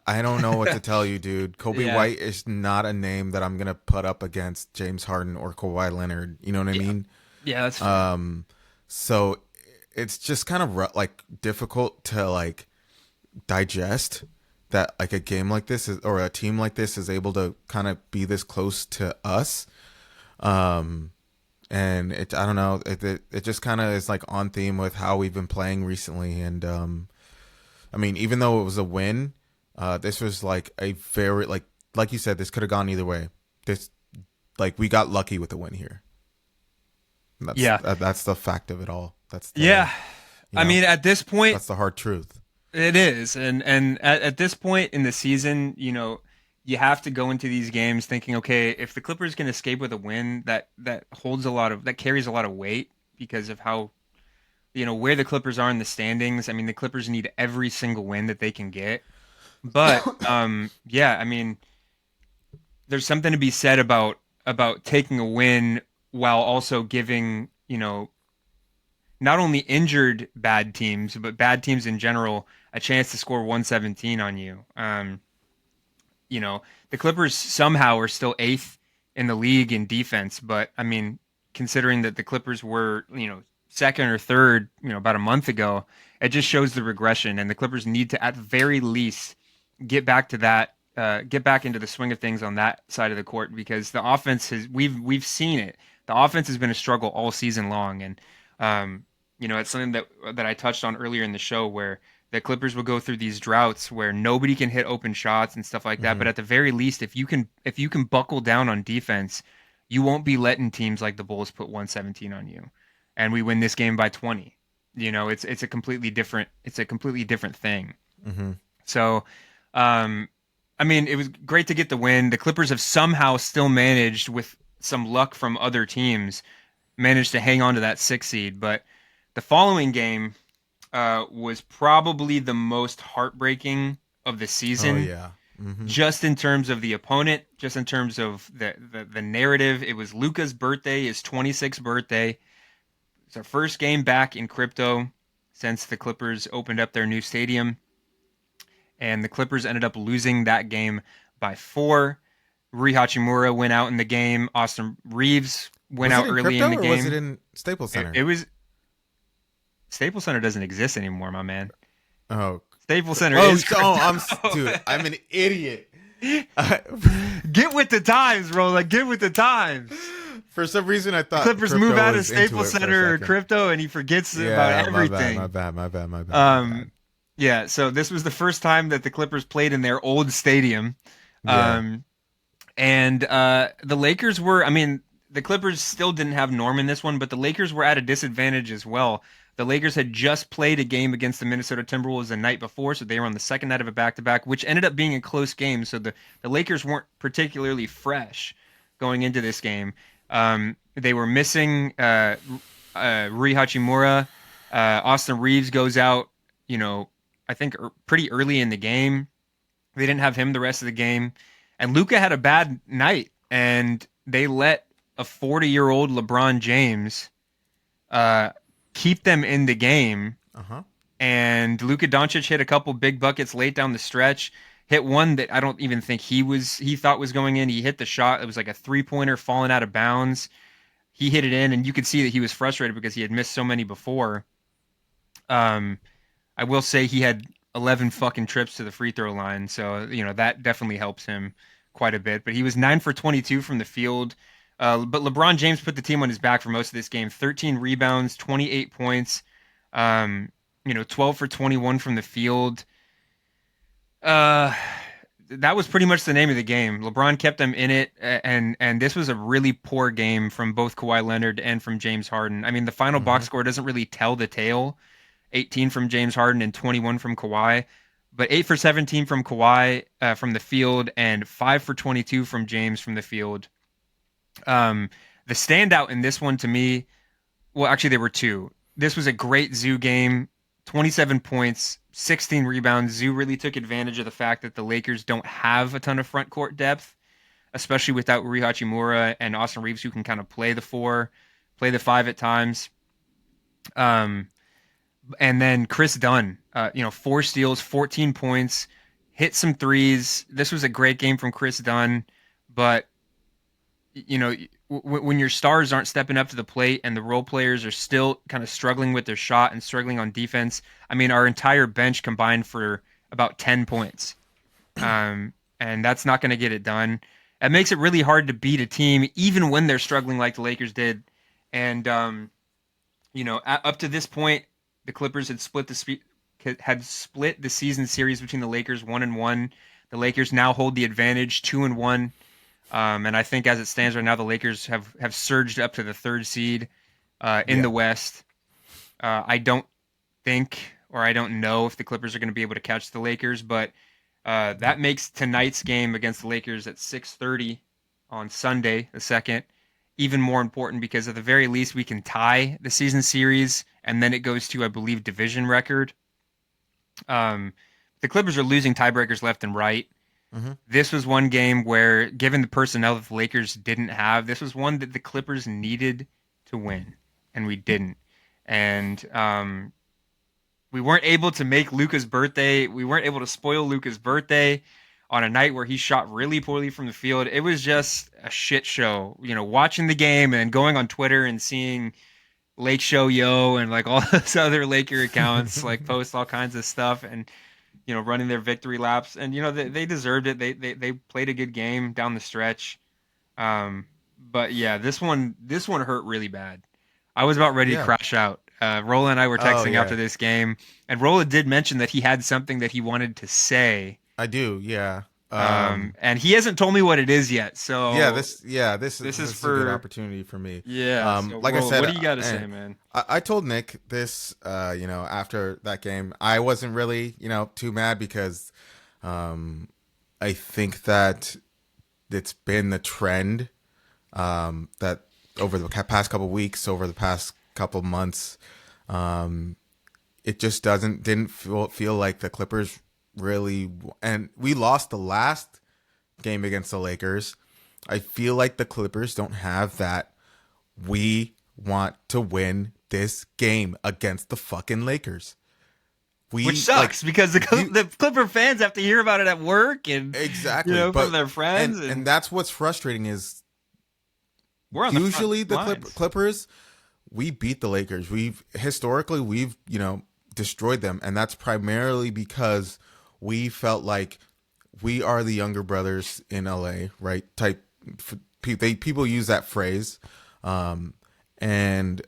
I don't know what to tell you, dude. Kobe yeah, White is not a name that I'm gonna put up against James Harden or Kawhi Leonard. You know what I yeah, mean? yeah, that's fair. So it's just kind of like difficult to like digest that like a game like this is, or a team like this is able to kind of be this close to us. Um, and it, I don't know, it just kind of is like on theme with how we've been playing recently. And I mean, even though it was a win, this was like a very like you said, this could have gone either way. This like we got lucky with the win here. Yeah, That's the fact of it all. That's the, yeah. you I know, mean, at this point, that's the hard truth. it is, and at this point in the season, you have to go into these games thinking, okay, if the Clippers can escape with a win, that carries a lot of weight because of how where the Clippers are in the standings. I mean, the Clippers need every single win that they can get. But yeah, I mean, there's something to be said about taking a win while also giving, not only injured bad teams, but bad teams in general a chance to score 117 on you. The Clippers somehow are still eighth in the league in defense, but I mean, considering that the Clippers were, second or third, about a month ago, it just shows the regression, and the Clippers need to, at very least, get back to that, get back into the swing of things on that side of the court because the offense has, we've seen it. The offense has been a struggle all season long, and it's something that I touched on earlier in the show where the Clippers will go through these droughts where nobody can hit open shots and stuff like that. But Hmm. at the very least, if you can buckle down on defense, you won't be letting teams like the Bulls put 117 on you, and we win this game by 20. It's a completely different thing. Hmm. So, um, I mean, it was great to get the win. The Clippers have somehow still managed, with some luck from other teams, managed to hang on to that six seed. But the following game was probably the most heartbreaking of the Oh season, yeah. Hmm. just in terms of the opponent, just in terms of the narrative. It was Luka's birthday, his 26th birthday. It's our first game back in crypto since the Clippers opened up their new stadium, and the Clippers ended up losing that game by four. Rui Hachimura went out in the game. Austin Reeves went Was it out in early in crypto the or was it game. in Staples It Center? was Staples Center doesn't exist anymore, my man. Oh, Staples Center oh, is dude, crypto. I'm an idiot. Get with the times, bro. Like, get with the times. For some reason, I The thought Clippers move crypto out of was into Staples it for a Center or second. crypto, and he forgets about Yeah, my bad, my everything. bad, my bad, my bad, my bad. Um, yeah. So this was the first time that the Clippers played in their old stadium. Yeah. Um, and the Lakers were. I mean, the Clippers still didn't have Norm in this one, but the Lakers were at a disadvantage as well. The Lakers had just played a game against the Minnesota Timberwolves the night before, so they were on the second night of a back-to-back, which ended up being a close game. So the Lakers weren't particularly fresh going into this game. They were missing Rui Hachimura. Austin Reeves goes out, I think pretty early in the game. They didn't have him the rest of the game. And Luka had a bad night, and they let a 40-year-old LeBron James uh, keep them in the game. Uh huh. And Luka Doncic hit a couple big buckets late down the stretch. Hit one that I don't even think he thought was going in. He hit the shot. It was like a 3-pointer falling out of bounds. He hit it in, and you could see that he was frustrated because he had missed so many before. Um, I will say he had 11 fucking trips to the free throw line, so that definitely helps him quite a bit. But he was 9 for 22 from the field. But LeBron James put the team on his back for most of this game. 13 rebounds, 28 points. 12 for 21 from the field. Uh, that was pretty much the name of the game. LeBron kept them in it, and this was a really poor game from both Kawhi Leonard and from James Harden. I mean, the final Hmm. box score doesn't really tell the tale. 18 from James Harden and 21 from Kawhi, but 8 for 17 from Kawhi from the field and 5 for 22 from James from the field. Um, the standout in this one to me, well, actually there were two. This was a great Zoo game, 27 points, 16 rebounds. Zoo really took advantage of the fact that the Lakers don't have a ton of front court depth, especially without Rui Hachimura and Austin Reeves, who can kind of play the four, play the five at times. Um, and then Chris Dunn, 4 steals, 14 points, hit some threes. This was a great game from Chris Dunn, but you know, when your stars aren't stepping up to the plate and the role players are still kind of struggling with their shot and struggling on defense, I mean, our entire bench combined for about 10 points. And that's not going to get it done. It makes it really hard to beat a team, even when they're struggling like the Lakers did. And, up to this point, the Clippers had split the season series between the Lakers 1-1. The Lakers now hold the advantage 2-1. And I think as it stands right now, the Lakers have surged up to the third seed in Yeah. the West. I don't think, or I don't know if the Clippers are going to be able to catch the Lakers, but that makes tonight's game against the Lakers at 6:30 on Sunday, the second, even more important because at the very least we can tie the season series, and then it goes to, I believe, division record. Um, the Clippers are losing tiebreakers left and right. Hmm. This was one game where, given the personnel that the Lakers didn't have, this was one that the Clippers needed to win, and we didn't. And we weren't able to make Luka's birthday. We weren't able to spoil Luka's birthday on a night where he shot really poorly from the field. It was just a shit show. Watching the game and going on Twitter and seeing Lake Show Yo and like all those other Laker accounts like post all kinds of stuff and running their victory laps. And they deserved it. They played a good game down the stretch. But yeah, this one hurt really bad. I was about ready to Yeah. crash out. Rola and I were Oh texting after yeah. this game, and Rola did mention that he had something that he wanted to say, I do. Yeah. and he hasn't told me what it is yet. Yeah. So This this is is a good for opportunity for me. yeah. So Like I Rola, said, what do you got to and say, man? I told Nick this. After that game, I wasn't really too mad because um, I think that it's been the trend that over the past couple weeks, over the past couple months, um, it just didn't feel like the Clippers really, and we lost the last game against the Lakers. I feel like the Clippers don't have that. We want to win this game against the fucking Lakers. Which We like sucks because the you the Clipper fans have to hear about it at work and exactly, from but their friends, and and that's what's frustrating is we're on the front usually the lines. Clippers, we beat the Lakers. We've destroyed them, and that's primarily because we felt like we are the younger brothers in LA, right? People use that phrase, um, and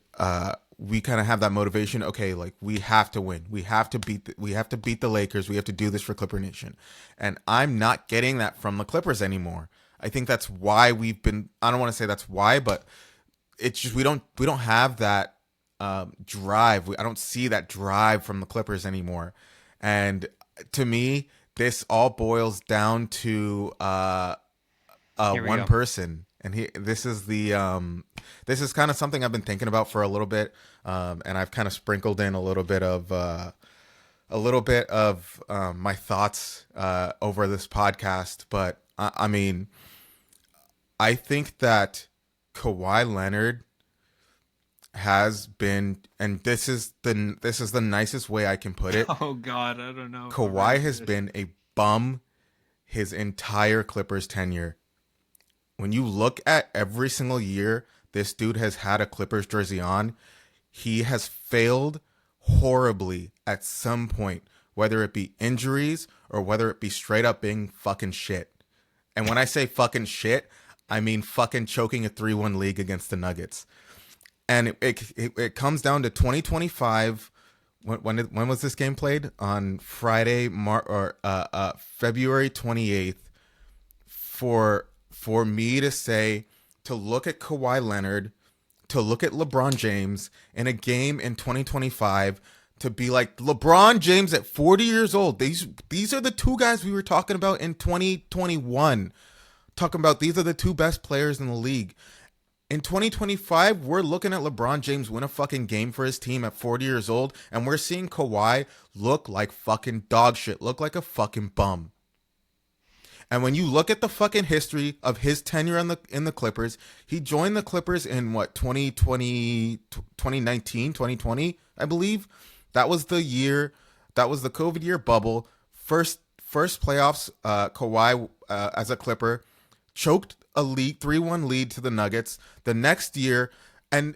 we kind of have that motivation. Okay, like we have to win. We have to beat the Lakers. We have to do this for Clipper Nation, and I'm not getting that from the Clippers anymore. I think that's why we've been. I don't want to say that's why, but it's just we don't have that drive. I don't see that drive from the Clippers anymore, and to me, this all boils down to Here we one go. person, and this is kind of something I've been thinking about for a little bit, and I've kind of sprinkled in a little bit of my thoughts over this podcast. But I mean, I think that Kawhi Leonard has been, and this is the nicest way I can put it. Oh God, I don't know if I'm ready Kawhi for has this. been a bum his entire Clippers tenure. When you look at every single year this dude has had a Clippers jersey on, he has failed horribly at some point, whether it be injuries or whether it be straight up being fucking shit. And when I say fucking shit, I mean fucking choking a 3-1 league against the Nuggets. And it comes down to 2025. When was this game played? On Friday, February 28th. For me to say, to look at Kawhi Leonard, to look at LeBron James in a game in 2025, to be like LeBron James at 40 years old. These are the two guys we were talking about in 2021. Talking about these are the two best players in the league. In 2025, we're looking at LeBron James win a fucking game for his team at 40 years old, and we're seeing Kawhi look like fucking dog shit, look like a fucking bum. And when you look at the fucking history of his tenure in the Clippers, he joined the Clippers in what, 2020, 2019, 2020, I believe. That was the year, that was the COVID year bubble. First playoffs, Kawhi as a Clipper choked a lead 3-1 lead to the Nuggets. The next year, and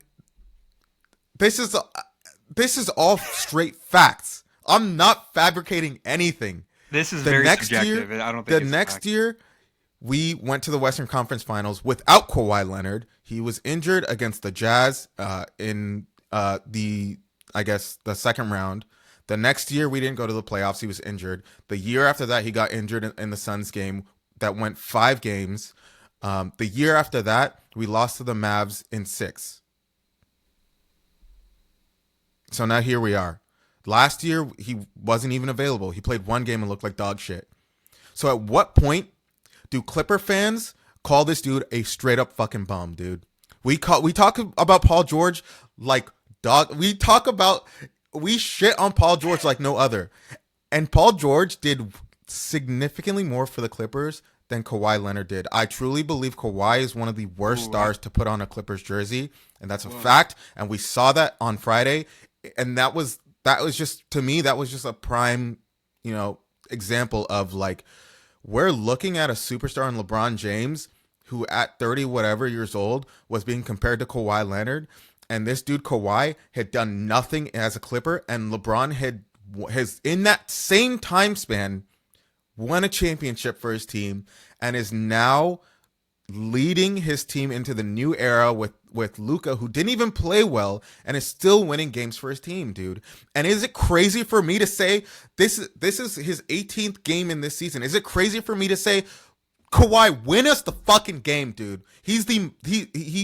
this is all straight facts. I'm not fabricating anything. This is The very next subjective. year, I don't think the it's a next fact. year, we went to the Western Conference Finals without Kawhi Leonard. He was injured against the Jazz in I guess, the second round. The next year, we didn't go to the playoffs. He was injured. The year after that, he got injured in the Suns game that went 5 games. The year after that, we lost to the Mavs in 6. So now here we are. Last year, he wasn't even available. He played 1 game and looked like dog shit. So at what point do Clipper fans call this dude a straight up fucking bum, dude? We talk about Paul George like dog. We shit on Paul George like no other. And Paul George did significantly more for the Clippers than Kawhi Leonard did. I truly believe Kawhi is one of the worst stars to put on a Clippers jersey, and that's a fact. And we saw that on Friday, and that was just, to me, that was just a prime, example of like, we're looking at a superstar in LeBron James who at 30 whatever years old was being compared to Kawhi Leonard, and this dude Kawhi had done nothing as a Clipper, and LeBron has in that same time span won a championship for his team and is now leading his team into the new era with Luka, who didn't even play well and is still winning games for his team, dude. And is it crazy for me to say this is his 18th game in this season? Is it crazy for me to say, Kawhi, win us the fucking game, dude? He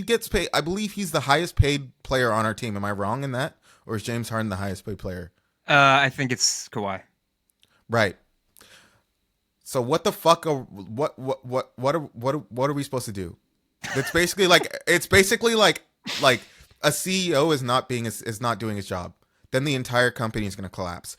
gets paid. I believe he's the highest paid player on our team. Am I wrong in that? Or is James Harden the highest paid player? I think it's Kawhi. Right. So what the fuck what are we supposed to do? It's basically like a CEO is not doing his job. Then the entire company is going to collapse.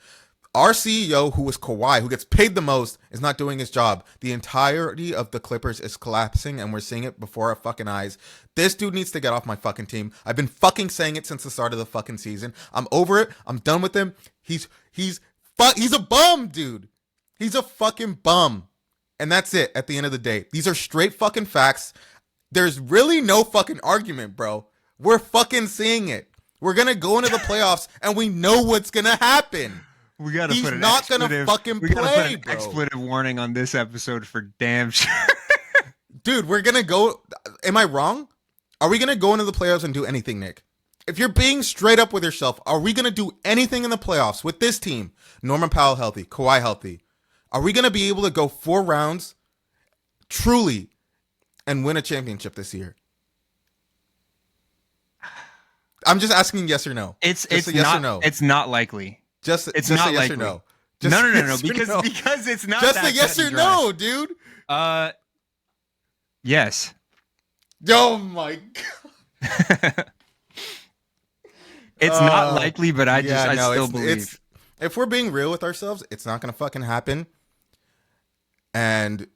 Our CEO, who is Kawhi, who gets paid the most, is not doing his job. The entirety of the Clippers is collapsing, and we're seeing it before our fucking eyes. This dude needs to get off my fucking team. I've been fucking saying it since the start of the fucking season. I'm over it. I'm done with him. He's a bum, dude. He's a fucking bum. And that's it at the end of the day. These are straight fucking facts. There's really no fucking argument, bro. We're fucking seeing it. We're going to go into the playoffs, and we know what's going to happen. We gotta He's put an not gonna fucking play, bro. expletive warning on this episode for damn sure. Dude, we're gonna go. Am I wrong? Are we gonna go into the playoffs and do anything, Nick? If you're being straight up with yourself, are we gonna do anything in the playoffs with this team? Norman Powell healthy, Kawhi healthy. Are we gonna be able to go 4 rounds, truly, and win a championship this year? I'm just asking yes or no. It's yes not, or no. It's not likely. It's not a yes likely. or no. No. Because it's not just that a yes cut or and no, dude. dry. Yes. Oh my god. It's not likely, but I still believe. If we're being real with ourselves, it's not gonna fucking happen. And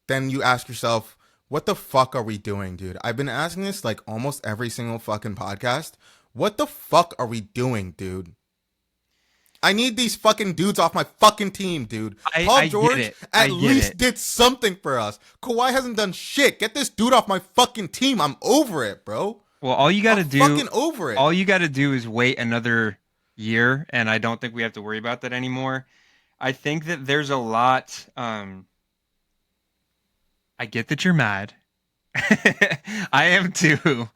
then you ask yourself, what the fuck are we doing, dude? I've been asking this like almost every single fucking podcast. What the fuck are we doing, dude? I need these fucking dudes off my fucking team, dude. Paul George at least did something for us. Kawhi hasn't done shit. Get this dude off my fucking team. I'm over it, bro. Well, all you got to do, fucking over it. All you got to do is wait another year, and I don't think we have to worry about that anymore. I think that there's a lot. I get that you're mad. I am too.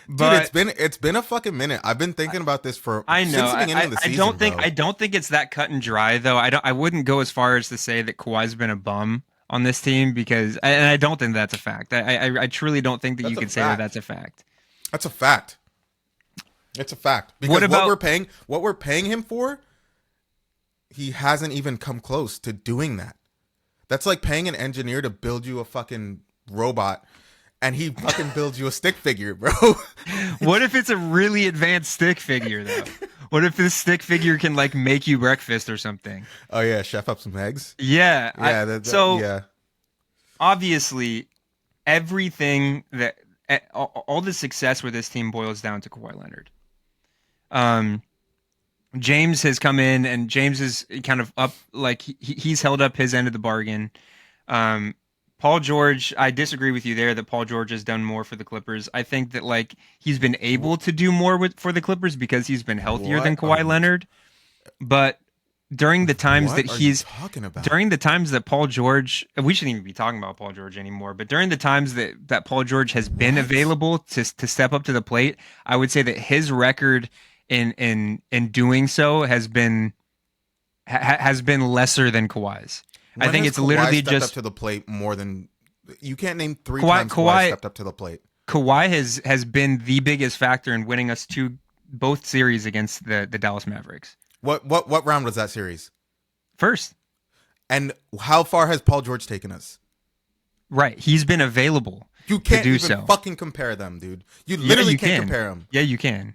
But dude, it's been a fucking minute. I've been thinking about this since the beginning of the season. I don't think it's that cut and dry though. I wouldn't go as far as to say that Kawhi's been a bum on this team because I don't think that's a fact. I truly don't think that you can say that that's a fact. That's a fact. It's a fact. Because what we're paying him for, he hasn't even come close to doing that. That's like paying an engineer to build you a fucking robot. And he fucking builds you a stick figure, bro. What if it's a really advanced stick figure, though? What if this stick figure can, like, make you breakfast or something? Oh, yeah. Chef up some eggs? Yeah. Yeah. obviously everything that all the success with this team boils down to Kawhi Leonard. Um, James has come in and James is kind of up, like he's held up his end of the bargain. Um, Paul George, I disagree with you there that Paul George has done more for the Clippers. I think that like he's been able to do more for the Clippers because he's been healthier than What are Kawhi you? Leonard. But during the times that What are you he's talking about? during the times that Paul George, we shouldn't even be talking about Paul George anymore, but during the times that Paul George has been What? available to step up to the plate, I would say that his record in doing so has been lesser than Kawhi's. I When think has it's Kawhi literally stepped up just to the plate more than you can't name three Kawhi times Kawhi Kawhi stepped up to the plate? Kawhi has been the biggest factor in winning us both series against the Dallas Mavericks. What round was that series? First, And how far has Paul George taken us? right, he's been available You to can't do even so. fucking compare them, dude. You Yeah, literally you can't can. compare them. Yeah, you can.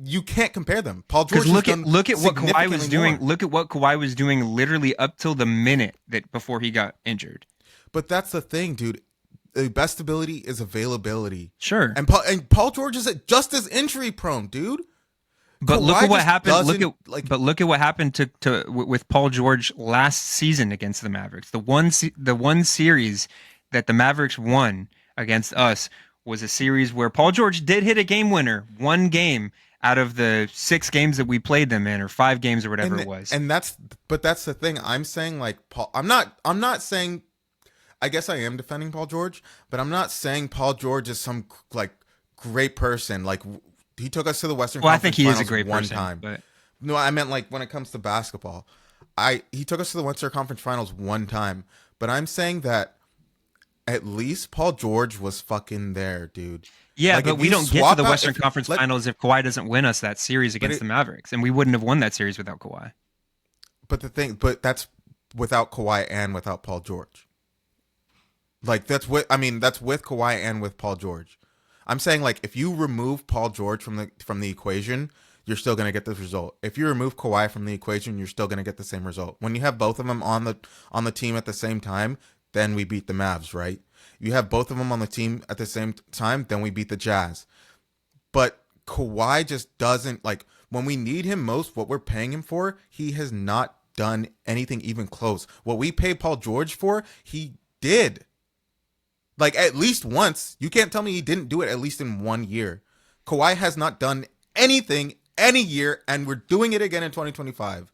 You can't compare them. Paul Because George has done look at what Kawhi was significantly doing. more. Look at what Kawhi was doing literally up till the minute that before he got injured. But that's the thing, dude. The best ability is availability. Sure. And Paul George is just as injury prone, dude. But look at Kawhi what just happened. doesn't like. Look at what happened with Paul George last season against the Mavericks. The one series that the Mavericks won against us was a series where Paul George did hit a game winner, one game out of the 6 games that we played them in, or 5 games or whatever it was. And that's but that's the thing. I'm saying like Paul. I'm not saying. I guess I am defending Paul George, but I'm not saying Paul George is some like great person. Like he took us to the Western Well, I think Conference he is a Finals great one person, time. but No, I meant like when it comes to basketball. He took us to the Western Conference Finals one time, but I'm saying that at least Paul George was fucking there, dude. yeah, Like but if we you don't get to swap the out Western if Conference let Finals if Kawhi doesn't win us that series but against the it Mavericks, and we wouldn't have won that series without Kawhi. but that's without Kawhi and without Paul George. Like that's with Kawhi and with Paul George. I'm saying like if you remove Paul George from the equation, you're still gonna get this result. If you remove Kawhi from the equation, you're still gonna get the same result. When you have both of them on the team at the same time, then we beat the Mavs, right? You have both of them on the team at the same time, then we beat the Jazz. But Kawhi just doesn't like when we need him most, what we're paying him for, he has not done anything even close. What we paid Paul George for, he did. Like at least once. You can't tell me he didn't do it at least in 1 year. Kawhi has not done anything any year, and we're doing it again in 2025.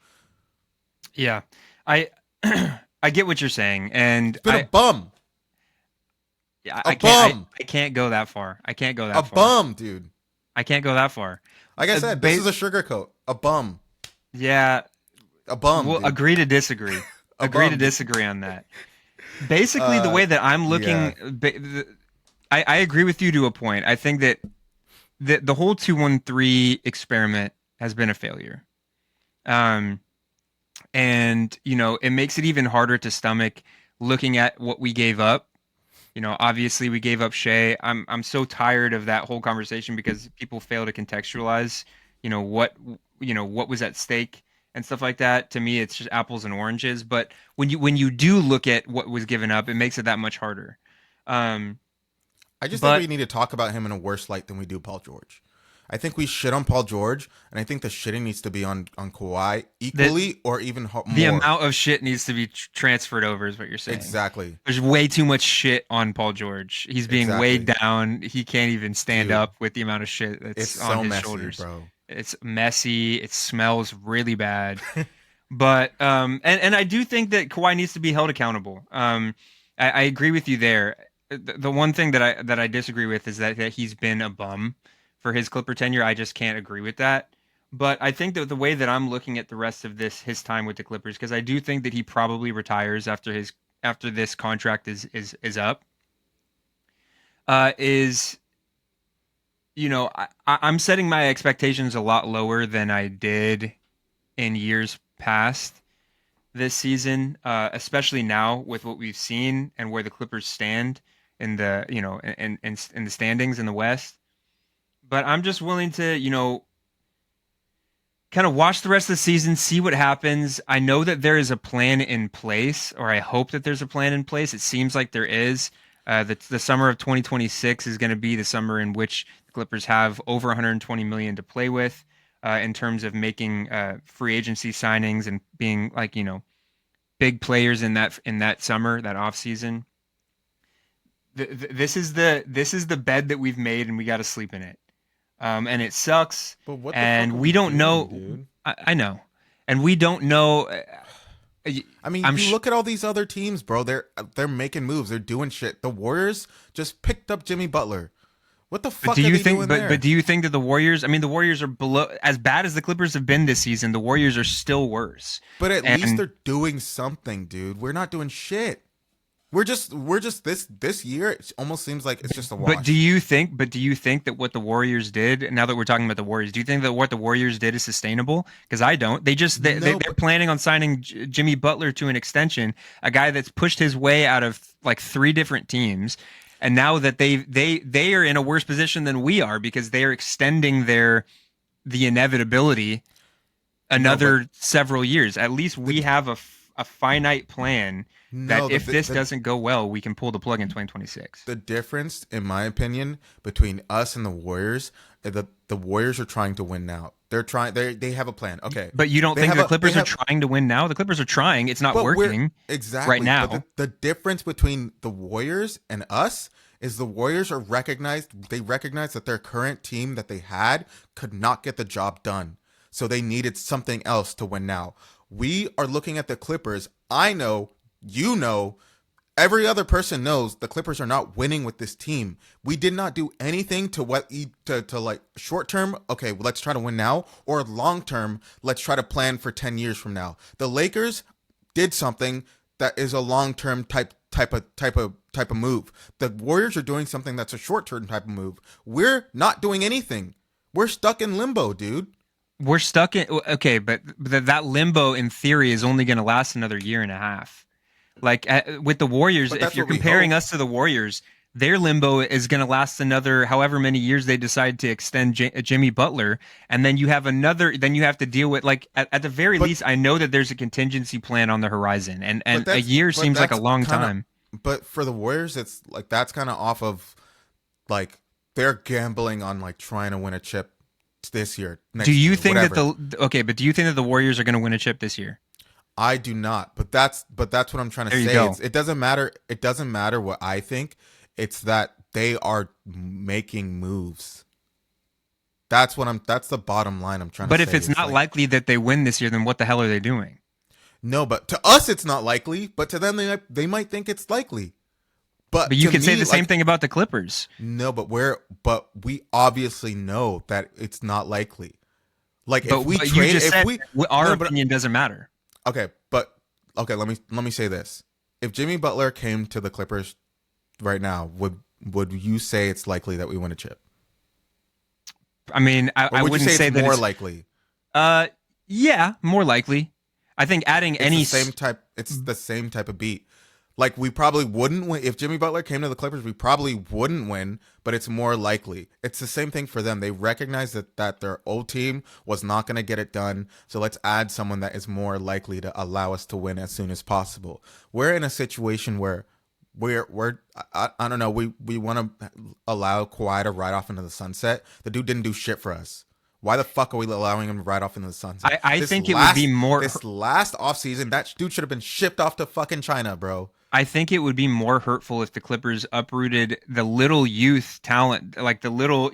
Yeah, I I get what you're saying, and He's been a bum. yeah, A bum. I can't go that far. I can't go A that far. bum, dude. I can't go that far. Like I said, this Ba- is a sugarcoat. A bum. yeah, A bum, we'll dude. agree to disagree. A Agree to bum, dude. disagree on that. Basically, the Uh, way that I'm yeah. looking, I agree with you to a point. I think that the whole 2-1-3 experiment has been a failure. Um, and it makes it even harder to stomach looking at what we gave up. Obviously we gave up Shea. I'm so tired of that whole conversation because people fail to contextualize, what what was at stake and stuff like that. To me, it's just apples and oranges. But when you do look at what was given up, it makes it that much harder. Um, I just think but we need to talk about him in a worse light than we do Paul George. I think we shit on Paul George, and I think the shitting needs to be on Kawhi the equally or even the more. amount of shit needs to be transferred over is what you're saying. Exactly. There's way too much shit on Paul George. He's being weighed Exactly. down. He can't even stand Dude, up with the amount of shit it's that's on so his messy, shoulders. bro. It's messy. It smells really bad. But and I do think that Kawhi needs to be held accountable. I agree with you there. The one thing that I disagree with is that he's been a bum for his Clipper tenure. I just can't agree with that. But I think that the way that I'm looking at the rest of his time with the Clippers, because I do think that he probably retires after this contract is up, is I'm setting my expectations a lot lower than I did in years past this season, especially now with what we've seen and where the Clippers stand in the in the standings in the West. But I'm just willing to kind of watch the rest of the season, see what happens. I know that there is a plan in place, or I hope that there's a plan in place. It seems like there is. The summer of 2026 is going to be the summer in which the Clippers have over 120 million to play with in terms of making free agency signings and being like, big players in that summer, that off season. This is the bed that we've made, and we got to sleep in it. And it sucks. But what the fuck And are we we don't doing, know. dude? I know, and we don't know. I mean, I'm you sh- look at all these other teams, bro. They're making moves. They're doing shit. The Warriors just picked up Jimmy Butler. What the But fuck do are you they think? doing But there? do you think that the Warriors? I mean, the Warriors are below as bad as the Clippers have been this season. The Warriors are still worse. But at least And they're doing something, dude. We're not doing shit. We're just this year. It almost seems like it's just a but do wash. you think? But do you think that what the Warriors did? Now that we're talking about the Warriors, do you think that what the Warriors did is sustainable? Because I don't. No, They're but planning on signing Jimmy Butler to an extension, a guy that's pushed his way out of like three different teams, and now that they are in a worse position than we are because they are extending the inevitability no, but another several years. At least we the have a finite plan that no if this the doesn't go well, we can pull the plug in 2026. the difference, in my opinion, between us and the Warriors, the Warriors are trying to win now. They're trying. They have a plan. Okay, But you don't they think have the a they Clippers are have. trying to win now? The Clippers are trying. It's not But we're working right exactly. But now. the difference between the Warriors and us is the Warriors are recognized. They recognize that their current team that they had could not get the job done, so they needed something else to win now. We are looking at the Clippers. I know, you know, every other person knows the Clippers are not winning with this team. We did not do anything to to like short term, okay, well, let's try to win now, or long term, let's try to plan for 10 years from now. The Lakers did something that is a long term type of move. The Warriors are doing something that's a short term type of move. We're not doing anything. We're stuck in limbo, dude. We're stuck in okay, but that limbo in theory is only going to last another year and a half. Like with the Warriors, But if that's you're what we comparing hope. us to the Warriors, their limbo is going to last another however many years they decide to extend Jimmy Butler, and then you have another. Then you have to deal with like at the very But least, I know that there's a contingency plan on the horizon, and a year but seems like a that's long kind of time. but for the Warriors, it's like that's kind of off of like they're gambling on like trying to win a chip this year, Do next you year, think that whatever. the okay? But do you think that the Warriors are going to win a chip this year? I do not, but that's what I'm trying to There you say. go. It doesn't matter. It doesn't matter what I think. It's that they are making moves. That's the bottom line I'm trying to But if say. it's It's not like likely that they win this year, then what the hell are they doing? no, but to us it's not likely, but to them they might think it's likely. But But you to could say me, the same like thing about the Clippers. no, but we obviously know that it's not likely. Like if we But you trade, just if said we our no, but opinion doesn't matter. okay, but okay, let me say this. If Jimmy Butler came to the Clippers right now, would you say it's likely that we win a chip? I mean, Or I would you wouldn't say it's say that more it's likely? uh yeah, more likely. I think adding It's any the same type it's the same type of beat. Like we probably wouldn't win if Jimmy Butler came to the Clippers, we probably wouldn't win, but it's more likely. It's the same thing for them. They recognize that their old team was not going to get it done, so let's add someone that is more likely to allow us to win as soon as possible. We're in a situation where I don't know, we want to allow Kawhi to ride off into the sunset. The dude didn't do shit for us. Why the fuck are we allowing him to ride off into the sunset? I This think it would be last more this last offseason, that dude should have been shipped off to fucking China, bro. I think it would be more hurtful if the Clippers uprooted the little youth talent, like the little,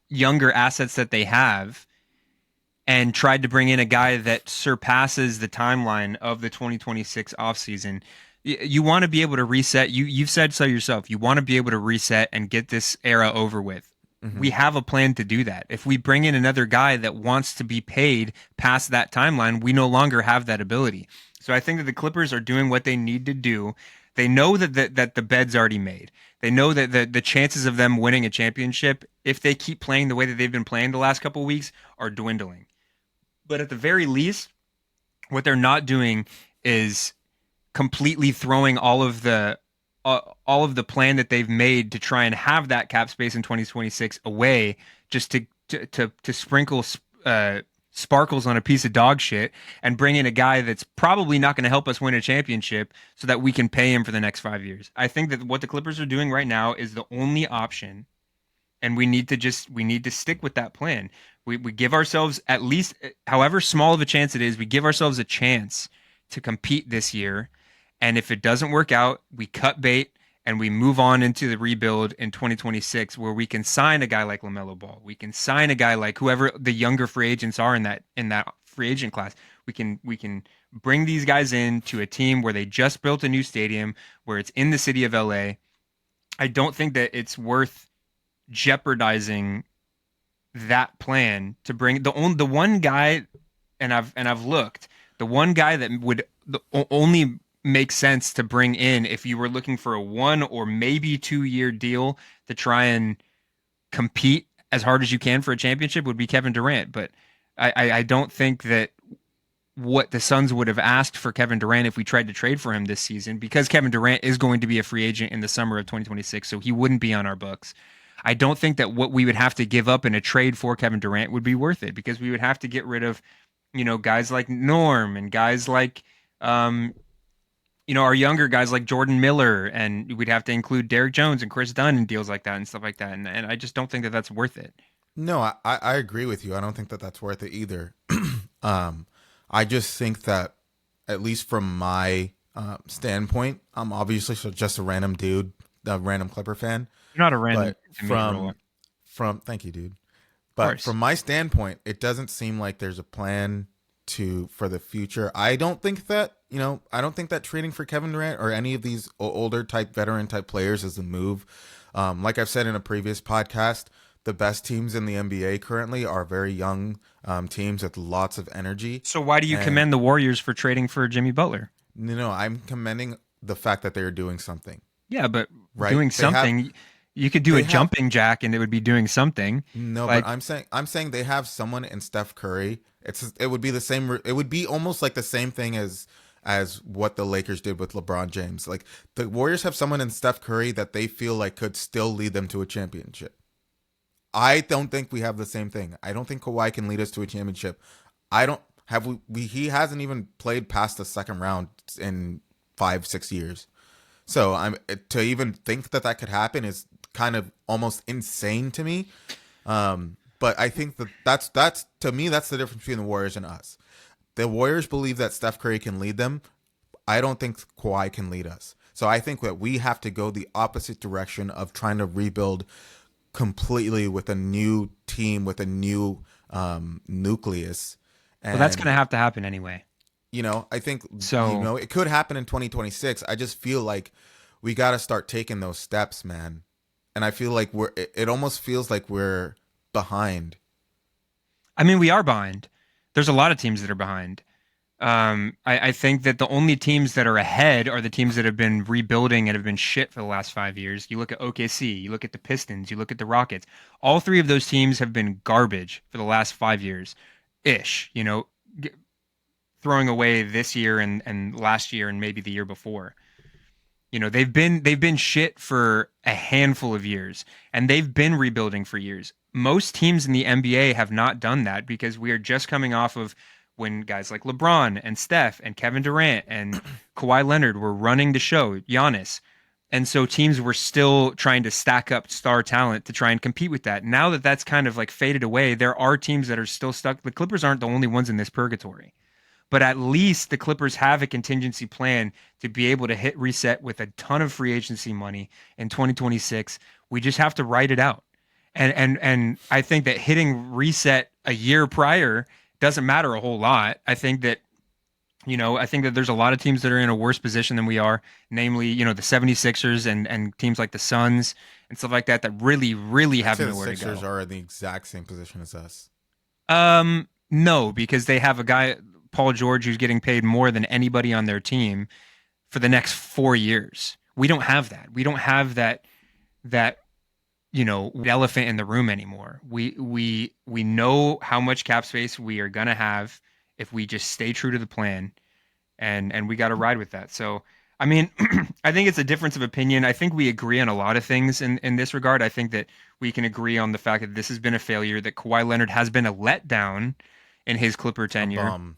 younger assets that they have and tried to bring in a guy that surpasses the timeline of the 2026 offseason. You want to be able to reset. You've said so yourself. You want to be able to reset and get this era over with. Hmm. We have a plan to do that. If we bring in another guy that wants to be paid past that timeline, we no longer have that ability. So I think that the Clippers are doing what they need to do. They know that the bed's already made. They know that the chances of them winning a championship, if they keep playing the way that they've been playing the last couple of weeks, are dwindling. But at the very least, what they're not doing is completely throwing all of the plan that they've made to try and have that cap space in 2026 away just to sprinkle sparkles on a piece of dog shit and bring in a guy that's probably not going to help us win a championship so that we can pay him for the next 5 years. I think that what the Clippers are doing right now is the only option, and we need to stick with that plan. We give ourselves at least, however small of a chance it is, we give ourselves a chance to compete this year. And if it doesn't work out, we cut bait and we move on into the rebuild in 2026, where we can sign a guy like LaMelo Ball. We can sign a guy like whoever the younger free agents are in that free agent class. We can bring these guys in to a team where they just built a new stadium, where it's in the city of LA. I don't think that it's worth jeopardizing that plan to bring the one guy, and I've looked, the one guy that would only make sense to bring in if you were looking for a 1 or maybe 2 year deal to try and compete as hard as you can for a championship would be Kevin Durant. But I don't think that what the Suns would have asked for Kevin Durant if we tried to trade for him this season, because Kevin Durant is going to be a free agent in the summer of 2026, so he wouldn't be on our books. I don't think that what we would have to give up in a trade for Kevin Durant would be worth it, because we would have to get rid of, guys like Norm and guys like, um, our younger guys like Jordan Miller, and we'd have to include Derek Jones and Chris Dunn and deals like that and stuff like that. And I just don't think that that's worth it. No, I agree with you. I don't think that that's worth it either. um, I just think that, at least from my standpoint, I'm obviously just a random dude, a random Clipper fan. You're not a random But to me, Rola. from thank you, dude. Of But course. from my standpoint, it doesn't seem like there's a plan to for the future. I don't think that I don't think that trading for Kevin Durant or any of these older type veteran type players is the move. Like I've said in a previous podcast, the best teams in the NBA currently are very young teams with lots of energy. So why do you And commend the Warriors for trading for Jimmy Butler? I'm commending the fact that they're doing something Yeah, but right. doing something, you could do a They have jumping jack and it would be doing something. No, but Like, I'm saying they have someone in Steph Curry. It would be the same. It would be almost like the same thing as what the Lakers did with LeBron James. Like, the Warriors have someone in Steph Curry that they feel like could still lead them to a championship. I don't think we have the same thing. I don't think Kawhi can lead us to a championship. I don't have he hasn't even played past the second round in 5-6 years. So I'm to even think that that could happen is kind of almost insane to me. But I think that's to me that's the difference between the Warriors and us. The Warriors believe that Steph Curry can lead them. I don't think Kawhi can lead us. So I think that we have to go the opposite direction of trying to rebuild completely with a new team with a new nucleus. well, that's going And to happen anyway. I think So, it could happen in 2026. I just feel like we got to start taking those steps, man. And I feel like it almost feels like we're behind. I mean, we are behind. There's a lot of teams that are behind. I think that the only teams that are ahead are the teams that have been rebuilding and have been shit for the last 5 years. You look at OKC, you look at the Pistons, you look at the Rockets. All three of those teams have been garbage for the last 5 years ish, throwing away this year and last year and maybe the year before. They've been shit for a handful of years, and they've been rebuilding for years. Most teams in the NBA have not done that because we are just coming off of when guys like LeBron and Steph and Kevin Durant and Kawhi Leonard were running the show, Giannis. And so teams were still trying to stack up star talent to try and compete with that. Now that that's kind of like faded away, there are teams that are still stuck. The Clippers aren't the only ones in this purgatory, but at least the Clippers have a contingency plan to be able to hit reset with a ton of free agency money in 2026. We just have to write it out. And I think that hitting reset a year prior doesn't matter a whole lot. I think that there's a lot of teams that are in a worse position than we are, namely, the 76ers and teams like the Suns and stuff like that that really, really I'd have say the nowhere to Sixers go. are in the exact same position as us. No, because they have a guy, Paul George, who's getting paid more than anybody on their team for the next 4 years. We don't have that. We don't have that elephant in the room anymore. We know how much cap space we are gonna have if we just stay true to the plan, and we got to ride with that. So, I mean, I think it's a difference of opinion. I think we agree on a lot of things in this regard. I think that we can agree on the fact that this has been a failure, that Kawhi Leonard has been a letdown in his Clipper A tenure. bum.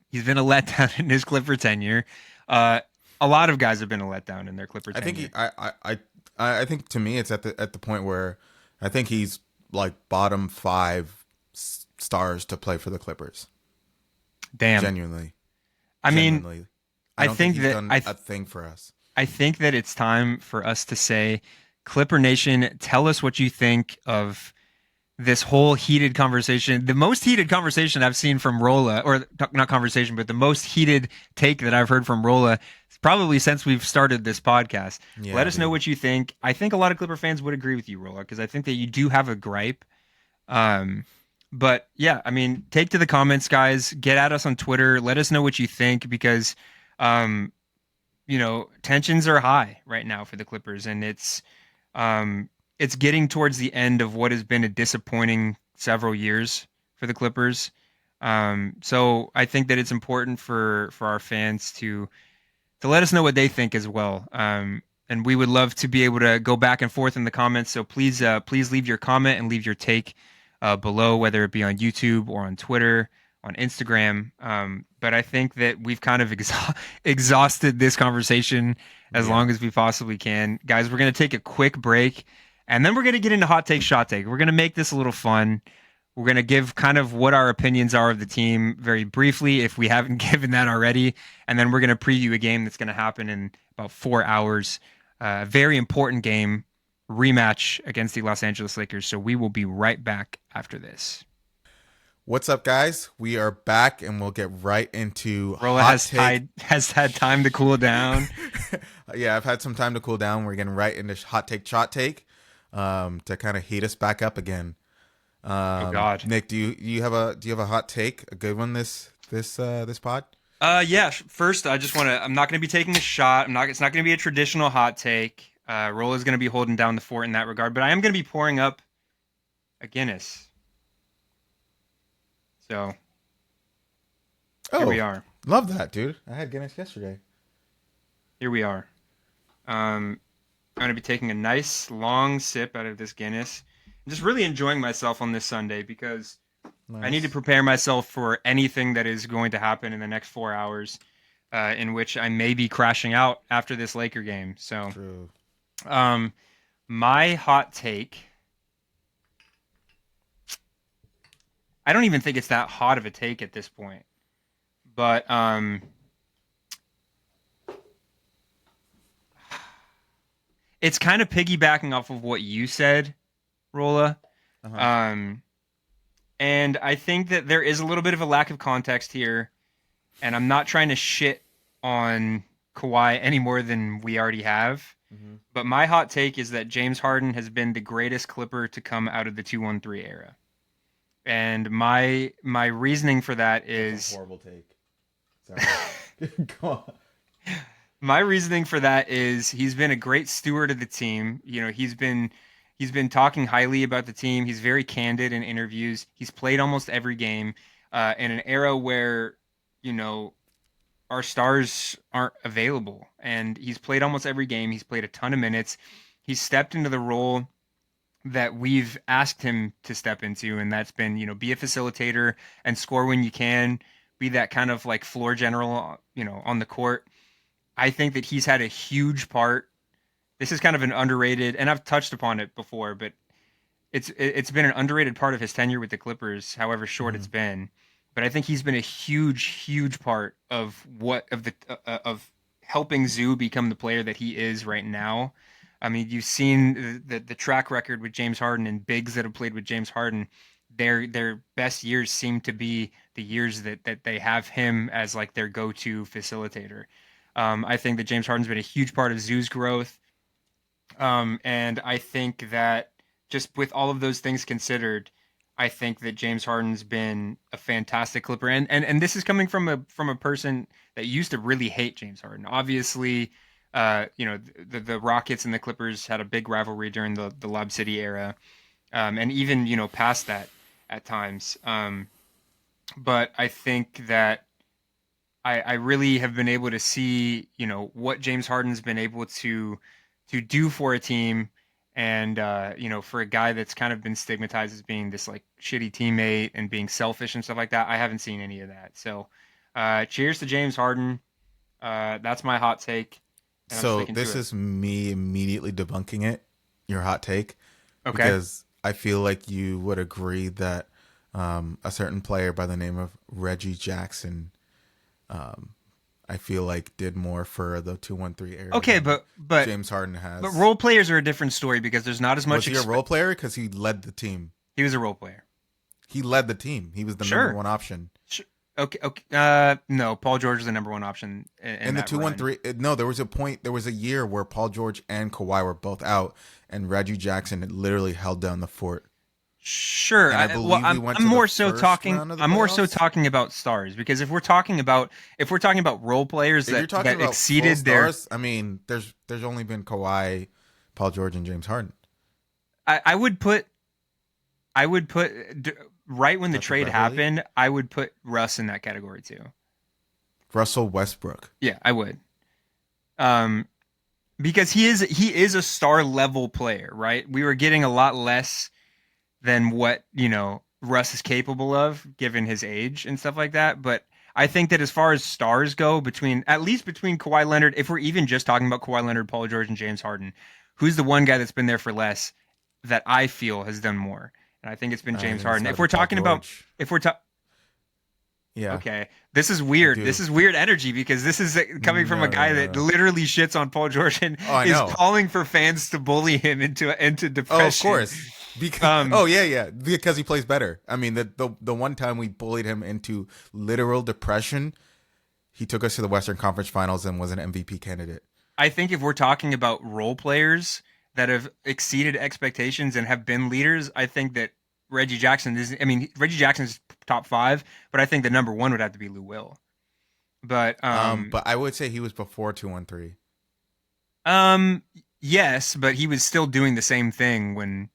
He's been a letdown in his Clipper tenure. Uh, a lot of guys have been a letdown in their Clipper I think tenure. I think to me it's at the point where I think he's like bottom five stars to play for the Clippers. Damn. Genuinely, I mean, genuinely. I I don't think think he's that done I a thing for us. I think that it's time for us to say, Clipper Nation, tell us what you think of this whole heated conversation. The most heated conversation I've seen from Rola, or not conversation, but the most heated take that I've heard from Rola, probably since we've started this podcast. Let Yeah, us know dude. what you think. I think a lot of Clipper fans would agree with you, Rola, because I think that you do have a gripe. Um, but yeah, I mean, take to the comments, guys. Get at us on Twitter. Let us know what you think because, um, tensions are high right now for the Clippers, and um, it's getting towards the end of what has been a disappointing several years for the Clippers. So I think that it's important for our fans to let us know what they think as well. And we would love to be able to go back and forth in the comments. So please leave your comment and leave your take below, whether it be on YouTube or on Twitter, on Instagram. But I think that we've kind of exhausted this conversation as Yeah. long as we possibly can. Guys, we're going to take a quick break and then we're going to get into hot take, shot take. We're going to make this a little fun. We're going to give kind of what our opinions are of the team very briefly, if we haven't given that already. And then we're going to preview a game that's going to happen in about 4 hours. Very important game, rematch against the Los Angeles Lakers. So we will be right back after this. What's up, guys? We are back, and we'll get right into Rolla hot take. has had time to cool down. Yeah, I've had some time to cool down. We're getting right into hot take, shot take, to kind of heat us back up again. Oh God. Nick, do you have a hot take, a good one this pod? Yeah. First, I just want to. I'm not going to be taking a shot. I'm not. It's not going to be a traditional hot take. Rolla's going to be holding down the fort in that regard, but I am going to be pouring up a Guinness. So here we Oh, are. love that, dude. I had Guinness yesterday. Here we are. I'm going to be taking a nice long sip out of this Guinness. I'm just really enjoying myself on this Sunday because I need to Nice. prepare myself for anything that is going to happen in the next 4 hours, in which I may be crashing out after this Laker game. So, True. um, my hot take, I don't even think it's that hot of a take at this point, but it's kind of piggybacking off of what you said, Rolla. Uh huh. Um, and I think that there is a little bit of a lack of context here, and I'm not trying to shit on Kawhi any more than we already have. Mm-hmm. But my hot take is that James Harden has been the greatest Clipper to come out of the 2-1-3 era. And my reasoning for that That's a is horrible take. Sorry. Go on. my reasoning for that is he's been a great steward of the team. He's been talking highly about the team. He's very candid in interviews. He's played almost every game in an era where you know our stars aren't available. And he's played almost every game. He's played a ton of minutes. He's stepped into the role that we've asked him to step into, and that's been, be a facilitator and score when you can, be that kind of like floor general, on the court. I think that he's had a huge part. This is kind of an underrated, and I've touched upon it before, but it's been an underrated part of his tenure with the Clippers, however short Mm-hmm. it's been. But I think he's been a huge part of of helping Zoo become the player that he is right now. I mean, you've seen the track record with James Harden and bigs that have played with James Harden. Their best years seem to be the years that they have him as like their go-to facilitator. I think that James Harden's been a huge part of Zoo's growth. And I think that just with all of those things considered, I think that James Harden's been a fantastic Clipper. And this is coming from a person that used to really hate James Harden. Obviously, the Rockets and the Clippers had a big rivalry during the Lob City era, and even past that at times. But I think that I really have been able to see what James Harden's been able to do for a team, And for a guy that's kind of been stigmatized as being this like shitty teammate and being selfish and stuff like that, I haven't seen any of that. So, cheers to James Harden. That's my hot take, and I'm So sticking to this it. is me immediately debunking it, your hot take, Okay. because I feel like you would agree that a certain player by the name of Reggie Jackson, I feel like did more for the 2-1-3 era Okay, than but James Harden but has. role players are a different story because there's not as Was much. he a role player? Because he led the team. He was a role player. He led the team. He was the number Sure. one option. Sure. Okay. Okay. No, Paul George is the number one option in In the that two one run. three, no, there was a point. There was a year where Paul George and Kawhi were both out, and Reggie Jackson had literally held down the fort. Sure. And I Well, believe we I'm went I'm to the more so first talking. round of the I'm more so playoffs. talking about stars because if we're talking about role players If you're that talking that about full exceeded their, stars, I mean, there's only been Kawhi, Paul George, and James Harden. I would put right when the Patrick trade Beverly, happened, I would put Russ in that category too. Russell Westbrook. Yeah, I would. Um, because he is a star level player, right? We were getting a lot less than what, Russ is capable of given his age and stuff like that. But I think that as far as stars go, at least between Kawhi Leonard, if we're even just talking about Kawhi Leonard, Paul George, and James Harden, who's the one guy that's been there for less that I feel has done more? And I think it's been I James think it's Harden. got If to be we're Paul talking about, George. if we're talking, Yeah, okay, this is I weird. This do. is weird energy because this is coming from a No, no, guy that no. literally shits on Paul George and Oh, I is know. calling for fans to bully him into Oh, of depression. course. Because Um, oh yeah, yeah. Because he plays better. I mean, the one time we bullied him into literal depression, he took us to the Western Conference Finals and was an MVP candidate. I think if we're talking about role players that have exceeded expectations and have been leaders, I think that Reggie Jackson is. I mean, Reggie Jackson's top five, but I think the number one would have to be Lou Will. But But I would say he was before 2-1-3. um, yes, but he was still doing the same thing when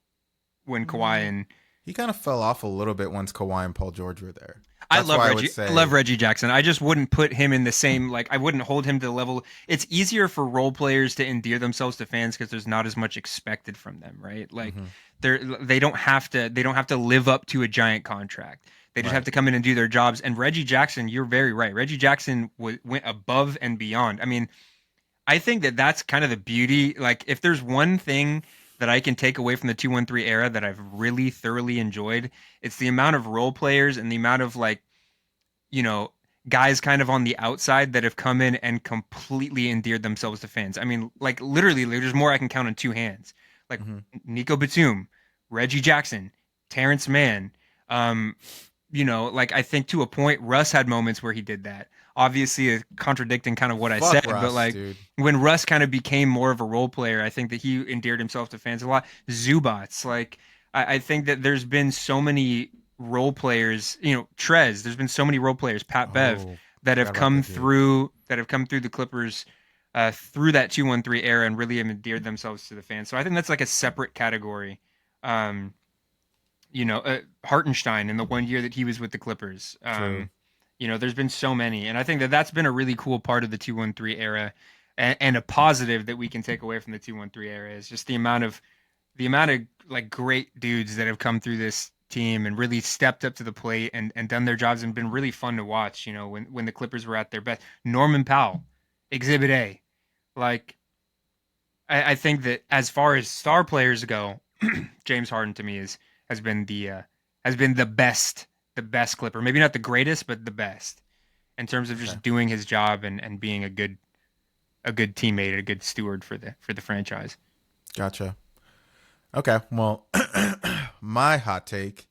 Kawhi and He kind of fell off a little bit once Kawhi and Paul George were there. I That's love why I would Reggie. I love say, Reggie Jackson. I just wouldn't put him in the same like I wouldn't hold him to the level. It's easier for role players to endear themselves to fans because there's not as much expected from them, right? Like hmm they don't have to live up to a giant contract. They just have right. to come in and do their jobs. And Reggie Jackson, you're very right. Reggie Jackson went above and beyond. I mean, I think that that's kind of the beauty. Like, if there's one thing that I can take away from the 2-1-3 era that I've really thoroughly enjoyed, it's the amount of role players and the amount of like, you know, guys kind of on the outside that have come in and completely endeared themselves to fans. I mean, like literally, there's more I can count on two hands. Like hmm Nico Batum, Reggie Jackson, Terrence Mann. Um, like I think to a point, Russ had moments where he did that. Obviously, contradicting kind of what I Fuck said, but Russ, like dude. when Russ kind of became more of a role player, I think that he endeared himself to fans a lot. Zubats, like I think that there's been so many role players, Trez. There's been so many role players, Pat Bev, Oh, that forgot have about come that dude. through the Clippers, through that 2-1-3 era and really have endeared themselves to the fans. So I think that's like a separate category. Um, Hartenstein in the one year that he was with the Clippers. True. There's been so many, and I think that that's been a really cool part of the 2-1-3 era, and a positive that we can take away from the 2-1-3 era is just the amount of like great dudes that have come through this team and really stepped up to the plate and done their jobs and been really fun to watch. When the Clippers were at their best, Norman Powell, Exhibit A, like I think that as far as star players go, James Harden to me has been the best Clipper. Maybe not the greatest, but the best in terms of Okay. just doing his job and being a good teammate, a good steward for the franchise. Gotcha. Okay. Well, my hot take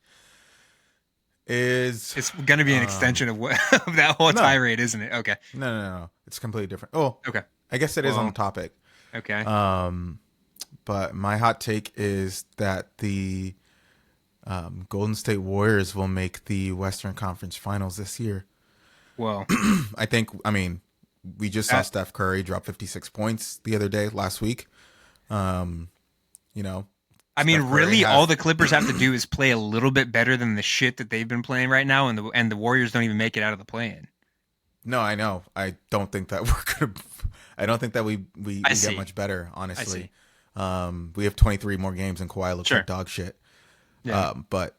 is It's gonna be an um extension of what of that whole no, tirade, isn't it? Okay. no. It's completely different. Oh, Okay. I guess it is on the Well, topic. okay. Um, but my hot take is that the Golden State Warriors will make the Western Conference Finals this year. Well, I think. I mean, we just saw that, Steph Curry drop 56 points the other day, last week. Um, you know, I mean, Steph Curry really, all has. the Clippers have to do is play a little bit better than the shit that they've been playing right now, and the Warriors don't even make it out of the play-in. No, I know. I don't think that we're gonna. I don't think that we I get see. much better, I honestly. see. We have 23 more games, and Kawhi looks like Sure. dog shit. Yeah. But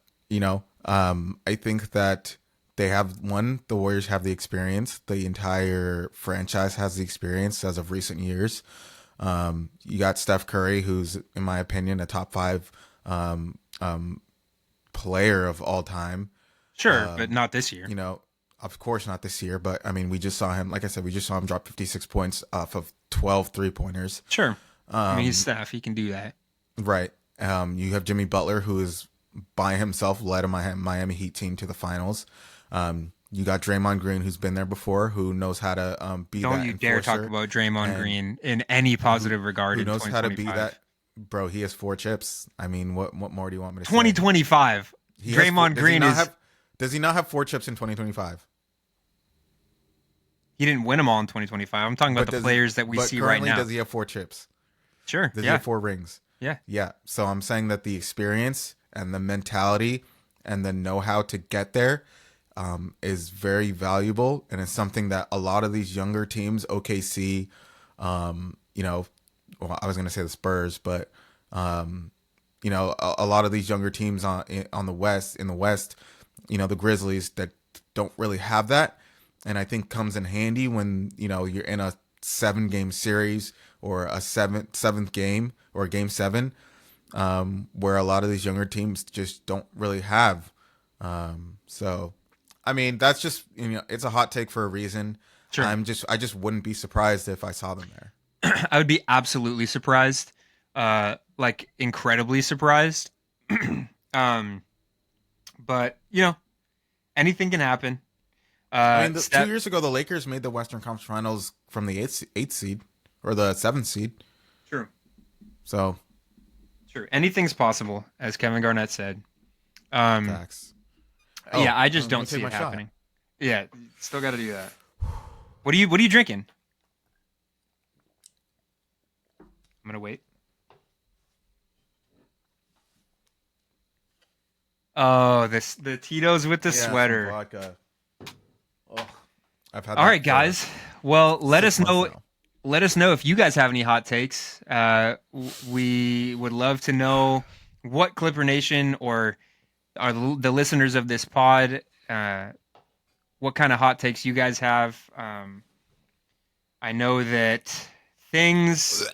I think that the Warriors have the experience. The entire franchise has the experience as of recent years. You got Steph Curry, who's, in my opinion, a top five um, um, player of all time. Sure, but not this year. You know, of course not this year, but I mean, we just saw him. Like I said, we just saw him drop 56 points off of 12 3-pointers. Sure. I mean, he's Steph. He can do that. Right. You have Jimmy Butler, who is by himself led a Miami Heat team to the finals. You got Draymond Green, who's been there before, who knows how to be Don't that you dare talk enforcer, about Draymond and Green in any positive regard who in knows how to be 2025. that. Bro, he has 4 chips. I mean, what more do you want me to say? 2025. He has Draymond does he Green not is. have? Does he not have 4 chips in 2025? He didn't win them all in 2025. I'm talking about the players that we But see right currently, now. does he have 4 chips? Sure. Does he Yeah. have 4 rings? Yeah. Yeah. So I'm saying that the experience and the mentality and the know-how to get there is very valuable, and it's something that a lot of these younger teams, OKC, well, I was going to say the Spurs, but a lot of these younger teams on the West, in the West, the Grizzlies, that don't really have that, and I think comes in handy when you're in a 7-game series or a seventh game or game 7, where a lot of these younger teams just don't really have. So, I mean, that's just it's a hot take for a reason. Sure. I just wouldn't be surprised if I saw them there. I would be absolutely surprised. Like incredibly surprised. um, but anything can happen. I mean, 2 years ago, the Lakers made the Western Conference Finals from the eighth seed or the 7th seed. True. So, True. Anything's possible, as Kevin Garnett said. facts. Yeah, I just let me don't take see my it shot. happening. Yeah, still got to do that. What are you drinking? I'm gonna wait. Oh, the Tito's with the Yeah, some sweater. vodka. Oh, I've had. All that right, for guys. Well, let 6 us know. months now. Let us know if you guys have any hot takes. We would love to know what Clipper Nation or are the listeners of this pod. What kind of hot takes you guys have? I know that things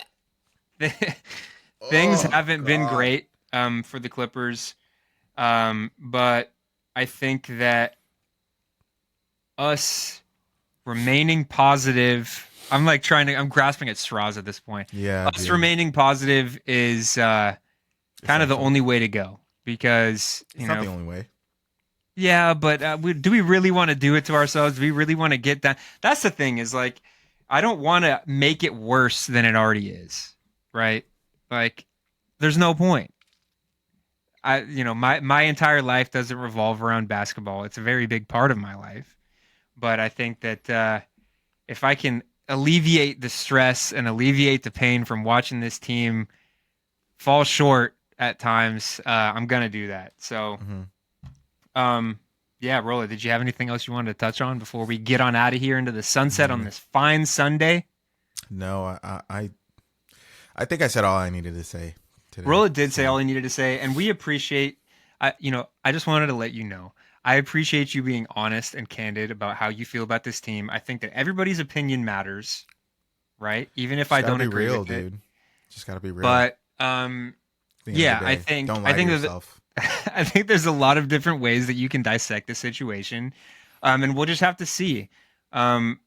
things Oh, haven't been God. great for the Clippers, but I think that us remaining positive. I'm grasping at straws at this point. Yeah, Us dude. remaining positive is kind of the Essential. only way to go because It's not the only way. yeah, but do we really want to do it to ourselves? Do we really want to get that? That's the thing is like, I don't want to make it worse than it already is, right? Like, there's no point. My entire life doesn't revolve around basketball. It's a very big part of my life, but I think that if I can alleviate the stress and alleviate the pain from watching this team fall short at times, I'm gonna do that. So. Hmm. Yeah, Rolla, did you have anything else you wanted to touch on before we get on out of here into the sunset on this fine Sunday? No, I think I said all I needed to say today. Rolla did say So, all he needed to say, and we appreciate. I just wanted to let you know. I appreciate you being honest and candid about how you feel about this team. I think that everybody's opinion matters, right? Even if just I gotta don't be agree real, with it. dude. Just gotta be real. But At the end yeah, of the day. Don't lie I to think that yourself. I think there's a lot of different ways that you can dissect the situation, and we'll just have to see. Um,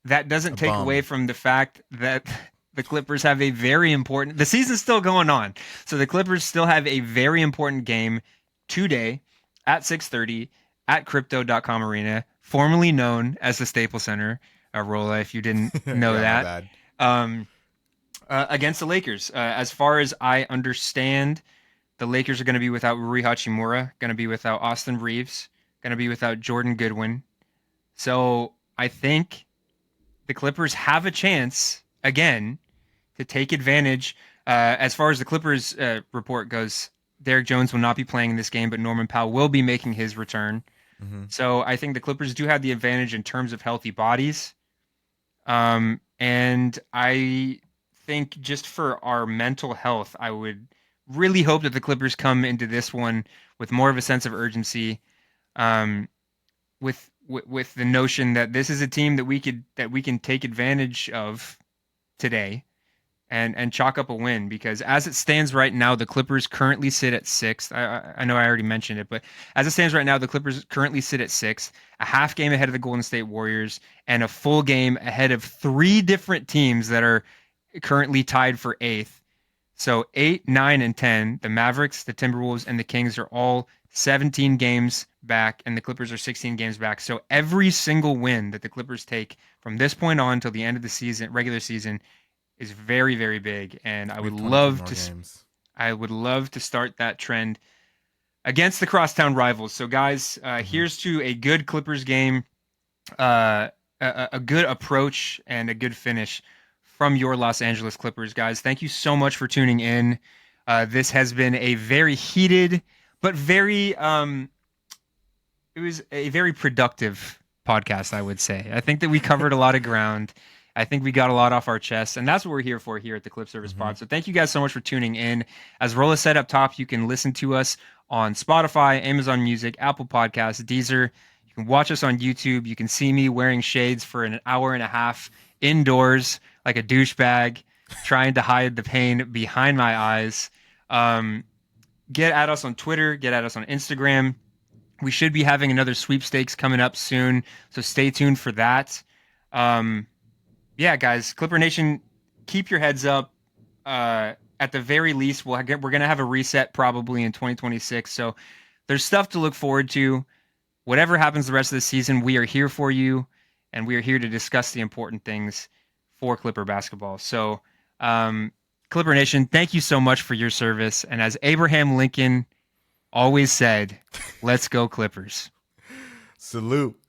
that doesn't A take away bum. from the fact that the Clippers have a very important. The season's still going on, so the Clippers still have a very important game today at 6:30 at Crypto.com Arena, formerly known as the Staples Center. Rolla, if you didn't know Yeah, my that, bad. against the Lakers. As far as I understand. The Lakers are going to be without Rui Hachimura, going to be without Austin Reeves, going to be without Jordan Goodwin. So I think the Clippers have a chance again to take advantage. As far as the Clippers report goes, Derek Jones will not be playing in this game, but Norman Powell will be making his return. Hmm. So I think the Clippers do have the advantage in terms of healthy bodies. And I think just for our mental health, I would really hope that the Clippers come into this one with more of a sense of urgency, um, with the notion that this is a team that we can take advantage of today and chalk up a win because as it stands right now, the Clippers currently sit at sixth. I know I already mentioned it, but as it stands right now, the Clippers currently sit at sixth, a half game ahead of the Golden State Warriors, and a full game ahead of three different teams that are currently tied for eighth. So 8, 9, and 10, the Mavericks, the Timberwolves, and the Kings are all 17 games back, and the Clippers are 16 games back. So every single win that the Clippers take from this point on till the end of the season, regular season, is very, very big. And We have 22 more games. I would love to start that trend against the crosstown rivals. So, guys, Mm-hmm. here's to a good Clippers game, uh, a good approach, and a good finish from your Los Angeles Clippers, guys. Thank you so much for tuning in. This has been a very heated, but very it was a very productive podcast, I would say. I think that we covered a lot of ground. I think we got a lot off our chests, and that's what we're here for here at the Clip Service Mm-hmm. Pod. So thank you guys so much for tuning in. As Rolla said up top, you can listen to us on Spotify, Amazon Music, Apple Podcasts, Deezer. You can watch us on YouTube. You can see me wearing shades for an hour and a half indoors like a douchebag, trying to hide the pain behind my eyes. Um, get at us on Twitter, get at us on Instagram. We should be having another sweepstakes coming up soon, so stay tuned for that. Um, yeah, guys, Clipper Nation, keep your heads up. At the very least, we're gonna have a reset probably in 2026. So there's stuff to look forward to. Whatever happens the rest of the season, we are here for you, and we are here to discuss the important things for Clipper basketball. So, um, Clipper Nation, thank you so much for your service. And as Abraham Lincoln always said, let's go Clippers. Salute.